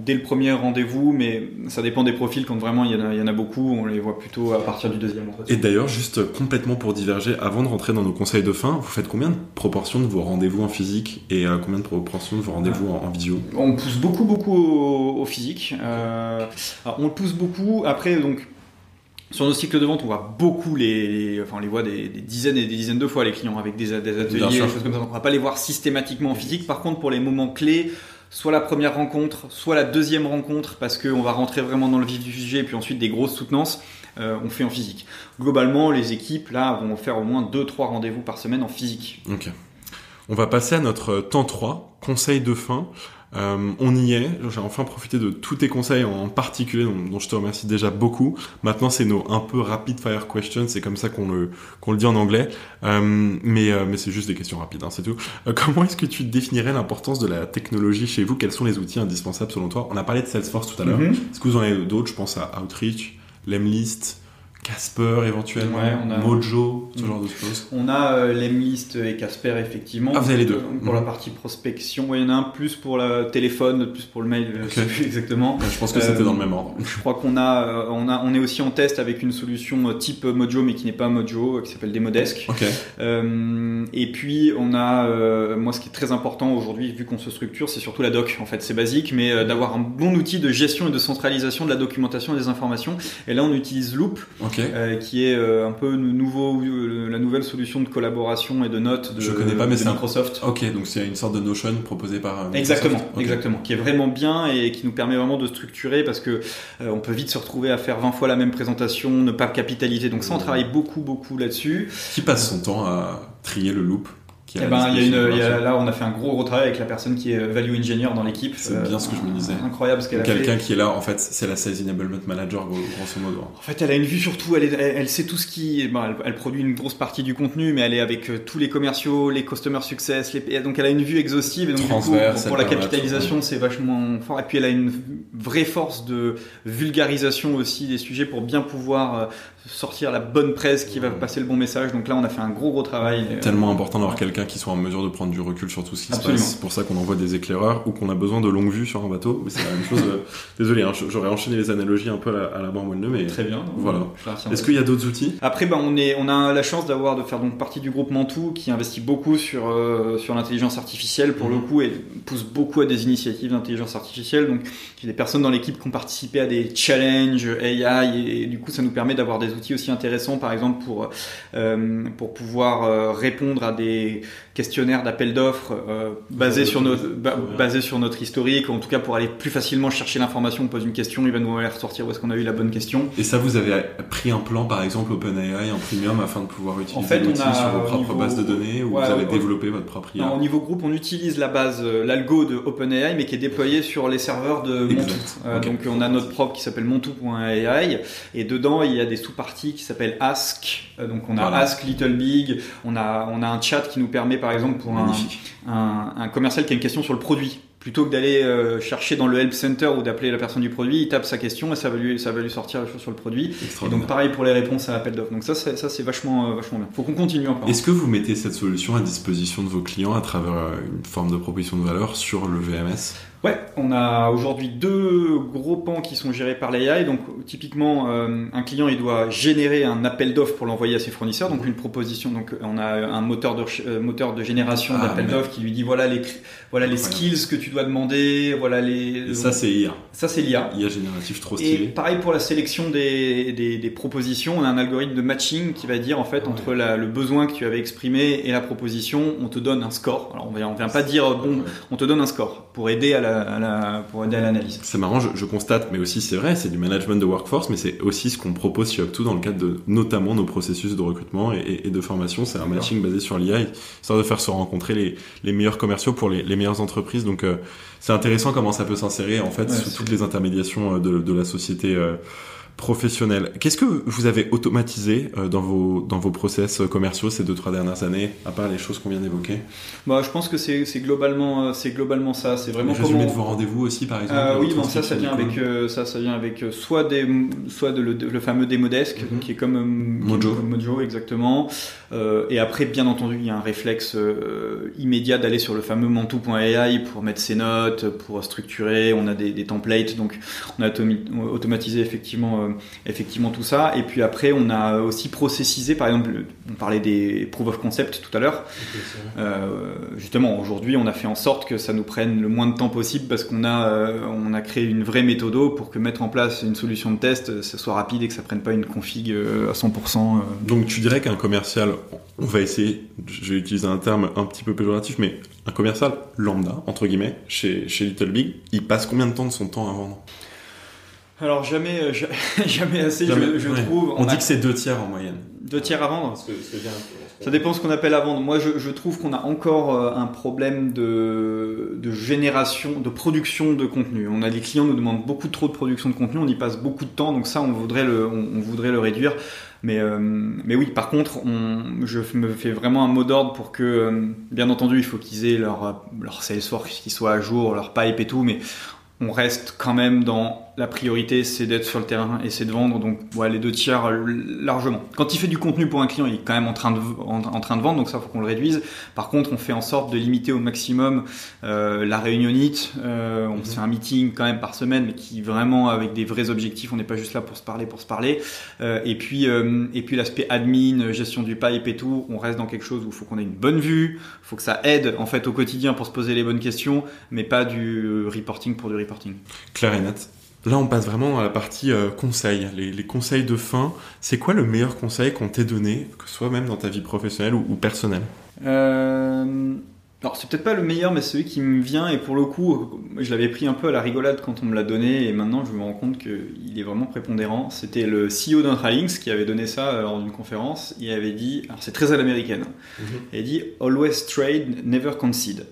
Speaker 2: dès le premier rendez-vous, mais ça dépend des profils. Quand vraiment il y en a beaucoup, on les voit plutôt à partir du deuxième entretien.
Speaker 1: Et d'ailleurs, juste complètement pour diverger, avant de rentrer dans nos conseils de fin, vous faites combien de proportions de vos rendez-vous en physique et combien de proportions de vos rendez-vous en vidéo?
Speaker 2: On pousse beaucoup au physique. Alors on le pousse beaucoup. Après, donc, sur nos cycles de vente, on voit beaucoup on les voit des dizaines et des dizaines de fois les clients avec des ateliers, des choses comme ça. Donc on va pas les voir systématiquement en physique. Par contre, pour les moments clés, soit la première rencontre, soit la deuxième rencontre, parce qu'on va rentrer vraiment dans le vif du sujet, et puis ensuite des grosses soutenances, on fait en physique. Globalement, les équipes là vont faire au moins 2-3 rendez-vous par semaine en physique.
Speaker 1: Ok. On va passer à notre temps 3, conseil de fin. On y est, j'ai enfin profité de tous tes conseils en particulier dont je te remercie déjà beaucoup. Maintenant c'est nos un peu rapid fire questions, c'est comme ça qu'on le dit en anglais, mais c'est juste des questions rapides, hein, c'est tout. Comment est-ce que tu définirais l'importance de la technologie chez vous? Quels sont les outils indispensables selon toi? On a parlé de Salesforce tout à l'heure, Est-ce que vous en avez d'autres? Je pense à Outreach, Lemlist, Casper éventuellement, Mojo, ce genre de choses.
Speaker 2: On a Lemlist et Casper effectivement.
Speaker 1: Ah, vous avez les deux.
Speaker 2: Pour la partie prospection, il y en a un plus pour le téléphone, plus pour le mail, je sais plus exactement.
Speaker 1: Je pense que c'était dans le même ordre.
Speaker 2: Je crois qu'on on est aussi en test avec une solution type Mojo mais qui n'est pas Mojo, qui s'appelle Demodesk. Et puis on a, moi ce qui est très important aujourd'hui vu qu'on se structure, c'est surtout la doc. En fait, c'est basique, mais d'avoir un bon outil de gestion et de centralisation de la documentation et des informations. Et là, on utilise Loop. Qui est un peu la nouvelle solution de collaboration et de notes de,
Speaker 1: je connais pas, mais
Speaker 2: de Microsoft.
Speaker 1: Ok, donc c'est une sorte de Notion proposée par
Speaker 2: Microsoft. Exactement, qui est vraiment bien et qui nous permet vraiment de structurer parce que on peut vite se retrouver à faire 20 fois la même présentation, ne pas capitaliser. Donc ça, on travaille beaucoup là-dessus.
Speaker 1: Qui passe son temps à trier le loop?
Speaker 2: Là, on a fait un gros travail avec la personne qui est value engineer dans l'équipe.
Speaker 1: C'est bien ce que je me disais.
Speaker 2: Incroyable ce qu'elle a fait.
Speaker 1: Quelqu'un qui est là, en fait, c'est la Sales Enablement Manager, grosso modo.
Speaker 2: En fait, elle a une vue sur tout. Elle sait tout ce qui. Elle produit une grosse partie du contenu, mais elle est avec tous les commerciaux, les customer success. Donc, elle a une vue exhaustive. Et donc,
Speaker 1: transverse,
Speaker 2: du coup, pour la capitalisation, c'est vachement fort. Et puis, elle a une vraie force de vulgarisation aussi des sujets pour bien pouvoir sortir la bonne presse qui va passer le bon message. Donc là, on a fait un gros travail.
Speaker 1: Tellement important d'avoir quelqu'un qui soit en mesure de prendre du recul sur tout ce qui se passe. C'est pour ça qu'on envoie des éclaireurs ou qu'on a besoin de longue vue sur un bateau. Mais c'est la même chose. Désolé, hein, j'aurais enchaîné les analogies un peu à la Bamboileux, mais
Speaker 2: très bien.
Speaker 1: Voilà. Est-ce qu'il y a d'autres outils?
Speaker 2: Après, on a la chance de faire donc partie du groupe Mantoux qui investit beaucoup sur l'intelligence artificielle pour le coup et pousse beaucoup à des initiatives d'intelligence artificielle. Donc, il y a des personnes dans l'équipe qui ont participé à des challenges AI et du coup, ça nous permet d'avoir des outils aussi intéressants, par exemple pour pouvoir répondre à des questionnaires d'appel d'offres basés sur notre historique, ou en tout cas pour aller plus facilement chercher l'information. On pose une question, il va nous aller ressortir où est-ce qu'on a eu la bonne question.
Speaker 1: Et ça, vous avez pris un plan, par exemple OpenAI en premium afin de pouvoir utiliser l'outil sur vos propres bases de données, ou vous avez développé votre propre IA?
Speaker 2: Au niveau groupe, on utilise la base, l'algo de OpenAI, mais qui est déployé sur les serveurs de Montou. Donc on a notre propre qui s'appelle Montou.ai, et dedans il y a des sous-parties qui s'appellent Ask. Donc on a Ask Little Big, on a un chat qui nous permet par exemple pour un commercial qui a une question sur le produit. Plutôt que d'aller chercher dans le help center ou d'appeler la personne du produit, il tape sa question et ça va lui sortir la chose sur le produit. Et donc pareil pour les réponses à l'appel d'offres. Donc ça c'est vachement bien. Faut qu'on continue encore.
Speaker 1: Est-ce que vous mettez cette solution à disposition de vos clients à travers une forme de proposition de valeur sur le VMS?
Speaker 2: Ouais, on a aujourd'hui 2 gros pans qui sont gérés par l'AI. Donc typiquement, un client il doit générer un appel d'offres pour l'envoyer à ses fournisseurs. Donc une proposition. Donc on a un moteur de génération d'appel d'offres qui lui dit voilà les skills que tu dois demander. Et
Speaker 1: ça c'est IA.
Speaker 2: Ça c'est l'IA.
Speaker 1: IA génératif trop stylé.
Speaker 2: Et pareil pour la sélection des propositions, on a un algorithme de matching qui va dire en fait entre le besoin que tu avais exprimé et la proposition, on te donne un score. Alors on vient pas dire on te donne un score pour aider à l'analyse.
Speaker 1: C'est marrant, je constate, mais aussi c'est vrai, c'est du management de workforce, mais c'est aussi ce qu'on propose chez Up2 dans le cadre de notamment nos processus de recrutement et de formation. C'est un matching basé sur l'IA, histoire de faire se rencontrer les meilleurs commerciaux pour les meilleures entreprises. Donc c'est intéressant comment ça peut s'insérer en fait sous toutes les intermédiations de la société professionnelle. Qu'est-ce que vous avez automatisé dans vos process commerciaux ces 2-3 dernières années, à part les choses qu'on vient d'évoquer?
Speaker 2: Je pense que c'est globalement ça. C'est vraiment
Speaker 1: le résumé de vos rendez-vous aussi, par exemple.
Speaker 2: Oui, ça vient avec soit le fameux Demodesk, qui est comme Mojo exactement. Et après, bien entendu, il y a un réflexe immédiat d'aller sur le fameux Mantou.ai pour mettre ses notes, pour structurer. On a des templates, donc on a automatisé effectivement effectivement tout ça. Et puis après, on a aussi processisé, par exemple, on parlait des proof of concept tout à l'heure. Justement, aujourd'hui, on a fait en sorte que ça nous prenne le moins de temps possible parce qu'on a créé une vraie méthodo pour que mettre en place une solution de test, ça soit rapide et que ça prenne pas une config à 100%.
Speaker 1: Donc tu dirais qu'un commercial, on va essayer, je vais utiliser un terme un petit peu péjoratif, mais un commercial lambda, entre guillemets, chez Little Big, il passe combien de temps de son temps à vendre ?
Speaker 2: Alors jamais assez, je trouve.
Speaker 1: On dit que c'est 2/3 en moyenne.
Speaker 2: 2/3 à vendre.
Speaker 1: C'est bien.
Speaker 2: Ça dépend ce qu'on appelle à vendre. Moi, je trouve qu'on a encore un problème de génération, de production de contenu. On a des clients qui nous demandent beaucoup trop de production de contenu, on y passe beaucoup de temps, donc ça, on voudrait le réduire. Mais oui, par contre, je me fais vraiment un mot d'ordre pour que, bien entendu, il faut qu'ils aient leur Salesforce qui soit à jour, leur pipe et tout, mais on reste quand même dans la priorité, c'est d'être sur le terrain et c'est de vendre. Donc, les 2/3 largement. Quand il fait du contenu pour un client, il est quand même en train de vendre, donc ça, faut qu'on le réduise. Par contre, on fait en sorte de limiter au maximum la réunionnite. On se fait un meeting quand même par semaine, mais qui vraiment avec des vrais objectifs. On n'est pas juste là pour se parler. Et puis l'aspect admin, gestion du pipe et tout, on reste dans quelque chose où il faut qu'on ait une bonne vue, il faut que ça aide en fait au quotidien pour se poser les bonnes questions, mais pas du reporting pour du reporting.
Speaker 1: Clair et net. Là, on passe vraiment dans la partie conseils, les conseils de fin. C'est quoi le meilleur conseil qu'on t'ait donné, que ce soit même dans ta vie professionnelle ou personnelle ?
Speaker 2: Alors, c'est peut-être pas le meilleur, mais celui qui me vient, et pour le coup, je l'avais pris un peu à la rigolade quand on me l'a donné, et maintenant je me rends compte qu'il est vraiment prépondérant. C'était le CEO d'Intralinks qui avait donné ça lors d'une conférence. Il avait dit, alors c'est très à l'américaine, il a dit « Always trade, never concede ».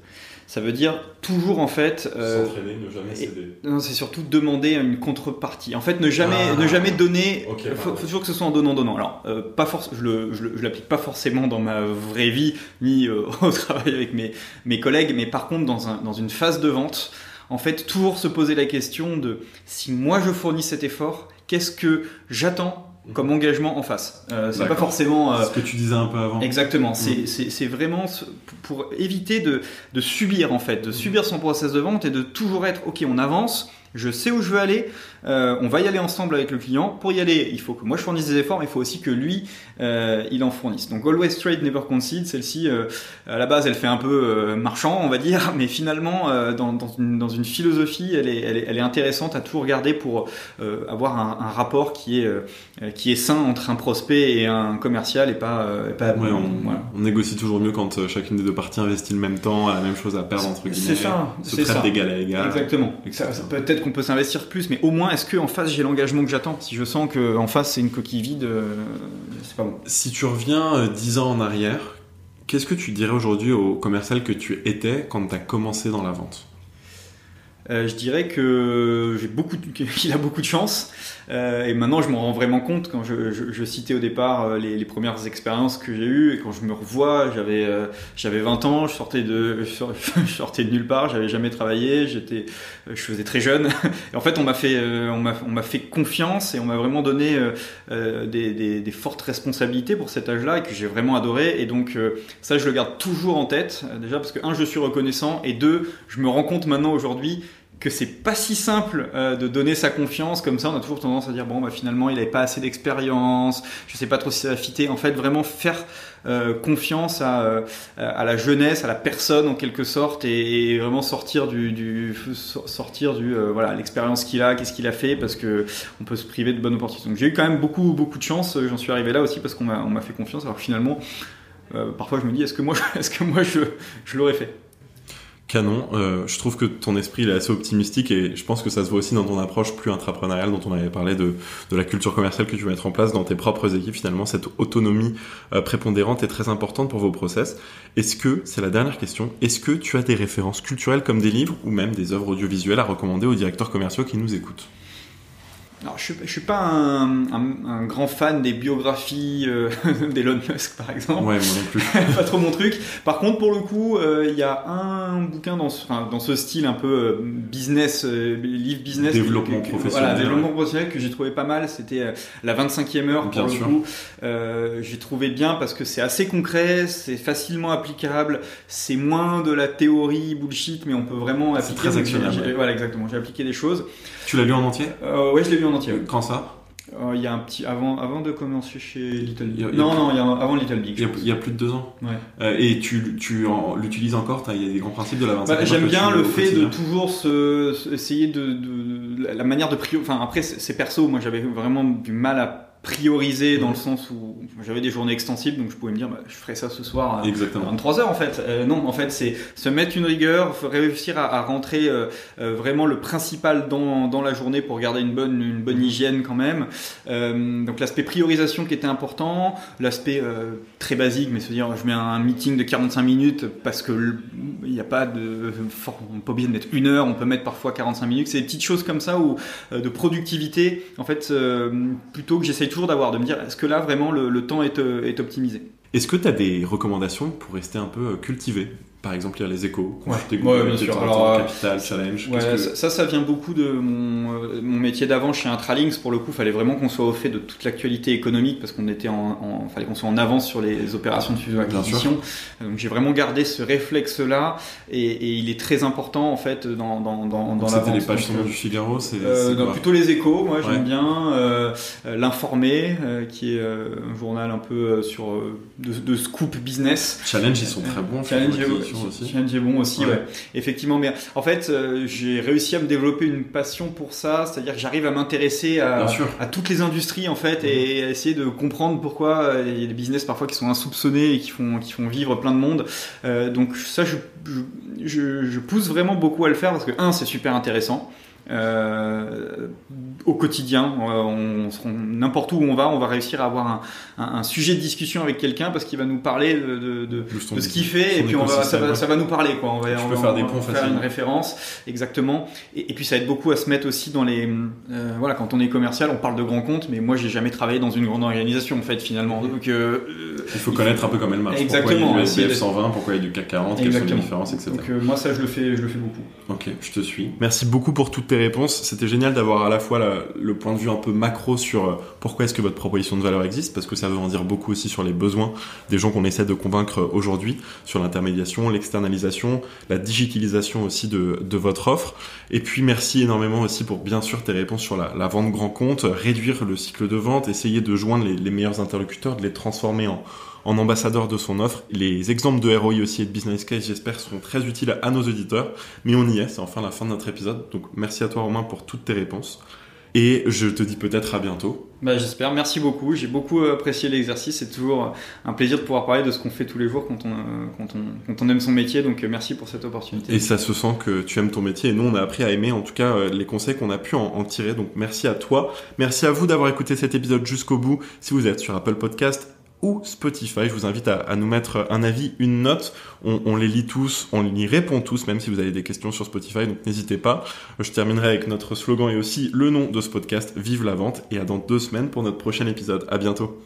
Speaker 2: Ça veut dire toujours en fait
Speaker 1: s'entraîner, ne jamais céder.
Speaker 2: Non, c'est surtout demander une contrepartie. En fait, ne jamais donner.
Speaker 1: Okay,
Speaker 2: faut toujours que ce soit en donnant. Alors, je l'applique pas forcément dans ma vraie vie ni au travail avec mes collègues, mais par contre dans une phase de vente, en fait, toujours se poser la question de si moi je fournis cet effort, qu'est-ce que j'attends comme engagement en face. C'est pas forcément
Speaker 1: ce que tu disais un peu avant.
Speaker 2: Exactement. C'est vraiment pour éviter de subir en fait, de subir son process de vente et de toujours être ok, on avance. Je sais où je veux aller, on va y aller ensemble avec le client. Pour y aller, il faut que moi je fournisse des efforts, mais il faut aussi que lui, il en fournisse. Donc Always Trade, Never Concede, celle-ci, à la base, elle fait un peu marchand, on va dire, mais finalement, dans une philosophie, elle est intéressante à tout regarder pour avoir un rapport qui est sain entre un prospect et un commercial et pas
Speaker 1: ouais, on négocie toujours mieux quand chacune des deux parties investit le même temps, a la même chose à perdre entre guillemets.
Speaker 2: C'est ça,
Speaker 1: se traite d'égal à égal.
Speaker 2: Exactement. Ça peut-être qu'on peut s'investir plus, mais au moins est-ce qu'en face j'ai l'engagement que j'attends? Si je sens qu'en face c'est une coquille vide, c'est pas bon.
Speaker 1: Si tu reviens 10 ans en arrière, qu'est-ce que tu dirais aujourd'hui au commercial que tu étais quand tu as commencé dans la vente?
Speaker 2: Je dirais que qu'il a beaucoup de chance, et maintenant je m'en rends vraiment compte quand je citais au départ les premières expériences que j'ai eues, et quand je me revois, j'avais 20 ans, je sortais de nulle part, j'avais jamais travaillé, je faisais très jeune, et en fait on m'a fait confiance et on m'a vraiment donné des fortes responsabilités pour cet âge-là et que j'ai vraiment adoré, et donc ça je le garde toujours en tête, déjà parce que je suis reconnaissant, et deux, je me rends compte maintenant aujourd'hui que c'est pas si simple de donner sa confiance comme ça. On a toujours tendance à dire finalement il avait pas assez d'expérience, je sais pas trop si ça va fitter. En fait, vraiment faire confiance à la jeunesse, à la personne en quelque sorte, et vraiment sortir du l'expérience qu'il a, qu'est-ce qu'il a fait, parce que on peut se priver de bonnes opportunités. Donc j'ai eu quand même beaucoup de chance. J'en suis arrivé là aussi parce qu'on m'a fait confiance. Alors que finalement, parfois je me dis est-ce que moi je l'aurais fait.
Speaker 1: Canon, je trouve que ton esprit il est assez optimistique, et je pense que ça se voit aussi dans ton approche plus intrapreneuriale dont on avait parlé de la culture commerciale que tu veux mettre en place dans tes propres équipes. Finalement, cette autonomie prépondérante est très importante pour vos process. C'est la dernière question, est-ce que tu as des références culturelles comme des livres ou même des œuvres audiovisuelles à recommander aux directeurs commerciaux qui nous écoutent?
Speaker 2: Alors, je suis pas un grand fan des biographies d'Elon Musk, par exemple.
Speaker 1: Ouais, moi non plus.
Speaker 2: Pas trop mon truc. Par contre, pour le coup, il y a un bouquin dans ce style un peu business, livre business.
Speaker 1: Développement professionnel.
Speaker 2: Voilà, développement professionnel que j'ai trouvé pas mal. C'était la 25e heure, pour le coup. J'ai trouvé bien parce que c'est assez concret, c'est facilement applicable, c'est moins de la théorie bullshit, mais on peut vraiment appliquer.
Speaker 1: C'est très actionnable.
Speaker 2: Voilà, exactement. J'ai appliqué des choses.
Speaker 1: Tu l'as lu en entier?
Speaker 2: Ouais, je l'ai lu en entier.
Speaker 1: Quand ça?
Speaker 2: Il y a un petit avant de commencer chez Little Big. Avant Little Big.
Speaker 1: Il y a plus de 2 ans.
Speaker 2: Ouais.
Speaker 1: Et tu l'utilises encore. Il y a des grands principes de la 25.
Speaker 2: J'aime bien le fait de toujours essayer de la manière de prioriser. Enfin après c'est perso. Moi j'avais vraiment du mal à prioriser dans le sens où j'avais des journées extensibles, donc je pouvais me dire je ferai ça ce soir à 23h en fait. Non, en fait c'est se mettre une rigueur, réussir à rentrer vraiment le principal dans la journée pour garder une bonne hygiène quand même. Donc l'aspect priorisation qui était important, l'aspect très basique, mais se dire je mets un meeting de 45 minutes parce que il n'y a pas on n'est pas obligé de mettre 1 heure, on peut mettre parfois 45 minutes. C'est des petites choses comme ça où de productivité en fait plutôt que j'essaye toujours de me dire est-ce que là vraiment le temps est optimisé.
Speaker 1: Est-ce que tu as des recommandations pour rester un peu cultivé? Par exemple, il y a les échos,
Speaker 2: bien sûr. Alors,
Speaker 1: Capital, Challenge.
Speaker 2: Ça vient beaucoup de mon métier d'avant chez Intralinks. Pour le coup, il fallait vraiment qu'on soit au fait de toute l'actualité économique parce qu'on était fallait qu'on soit en avance sur les opérations de fusion-acquisition. Donc, j'ai vraiment gardé ce réflexe-là et il est très important en fait dans la
Speaker 1: C'était les pages du Figaro,
Speaker 2: plutôt les échos. Moi, j'aime bien l'Informé, qui est un journal un peu de scoop business.
Speaker 1: Challenge, ils sont très bons.
Speaker 2: Challenge est bon aussi, ouais. Effectivement, mais en fait, j'ai réussi à me développer une passion pour ça, c'est-à-dire que j'arrive à m'intéresser à toutes les industries en fait et à essayer de comprendre pourquoi il y a des business parfois qui sont insoupçonnés et qui font vivre plein de monde. Donc ça, je pousse vraiment beaucoup à le faire parce que c'est super intéressant. Au quotidien, n'importe où on va réussir à avoir un sujet de discussion avec quelqu'un parce qu'il va nous parler de ce qu'il fait et puis ça va nous parler quoi. On va faire une référence exactement et puis ça aide beaucoup à se mettre aussi dans les quand on est commercial on parle de grands comptes mais moi j'ai jamais travaillé dans une grande organisation en fait finalement donc
Speaker 1: il faut connaître un peu comme elle marche.
Speaker 2: Exactement.
Speaker 1: Pourquoi il y a du SBF 120, pourquoi il y a du CAC 40, quelles sont les différences, etc.
Speaker 2: Donc moi ça je le fais beaucoup.
Speaker 1: Ok, je te suis. Merci beaucoup pour toutes tes réponses. C'était génial d'avoir à la fois le point de vue un peu macro sur pourquoi est-ce que votre proposition de valeur existe, parce que ça veut en dire beaucoup aussi sur les besoins des gens qu'on essaie de convaincre aujourd'hui, sur l'intermédiation, l'externalisation, la digitalisation aussi de votre offre. Et puis merci énormément aussi pour bien sûr tes réponses sur la vente grand compte, réduire le cycle de vente, essayer de joindre les meilleurs interlocuteurs, de les transformer en ambassadeur de son offre. Les exemples de ROI aussi et de business case, j'espère, seront très utiles à nos auditeurs. Mais on y est, c'est enfin la fin de notre épisode. Donc merci à toi Romain pour toutes tes réponses. Et je te dis peut-être à bientôt.
Speaker 2: J'espère, merci beaucoup. J'ai beaucoup apprécié l'exercice. C'est toujours un plaisir de pouvoir parler de ce qu'on fait tous les jours quand on aime son métier. Donc merci pour cette opportunité.
Speaker 1: Et ça se sent que tu aimes ton métier. Et nous, on a appris à aimer en tout cas les conseils qu'on a pu en tirer. Donc merci à toi. Merci à vous d'avoir écouté cet épisode jusqu'au bout. Si vous êtes sur Apple Podcast ou Spotify, je vous invite à nous mettre un avis, une note. On les lit tous, on y répond tous, même si vous avez des questions sur Spotify, donc n'hésitez pas. Je terminerai avec notre slogan et aussi le nom de ce podcast, Vive la vente, et à dans 2 semaines pour notre prochain épisode. À bientôt.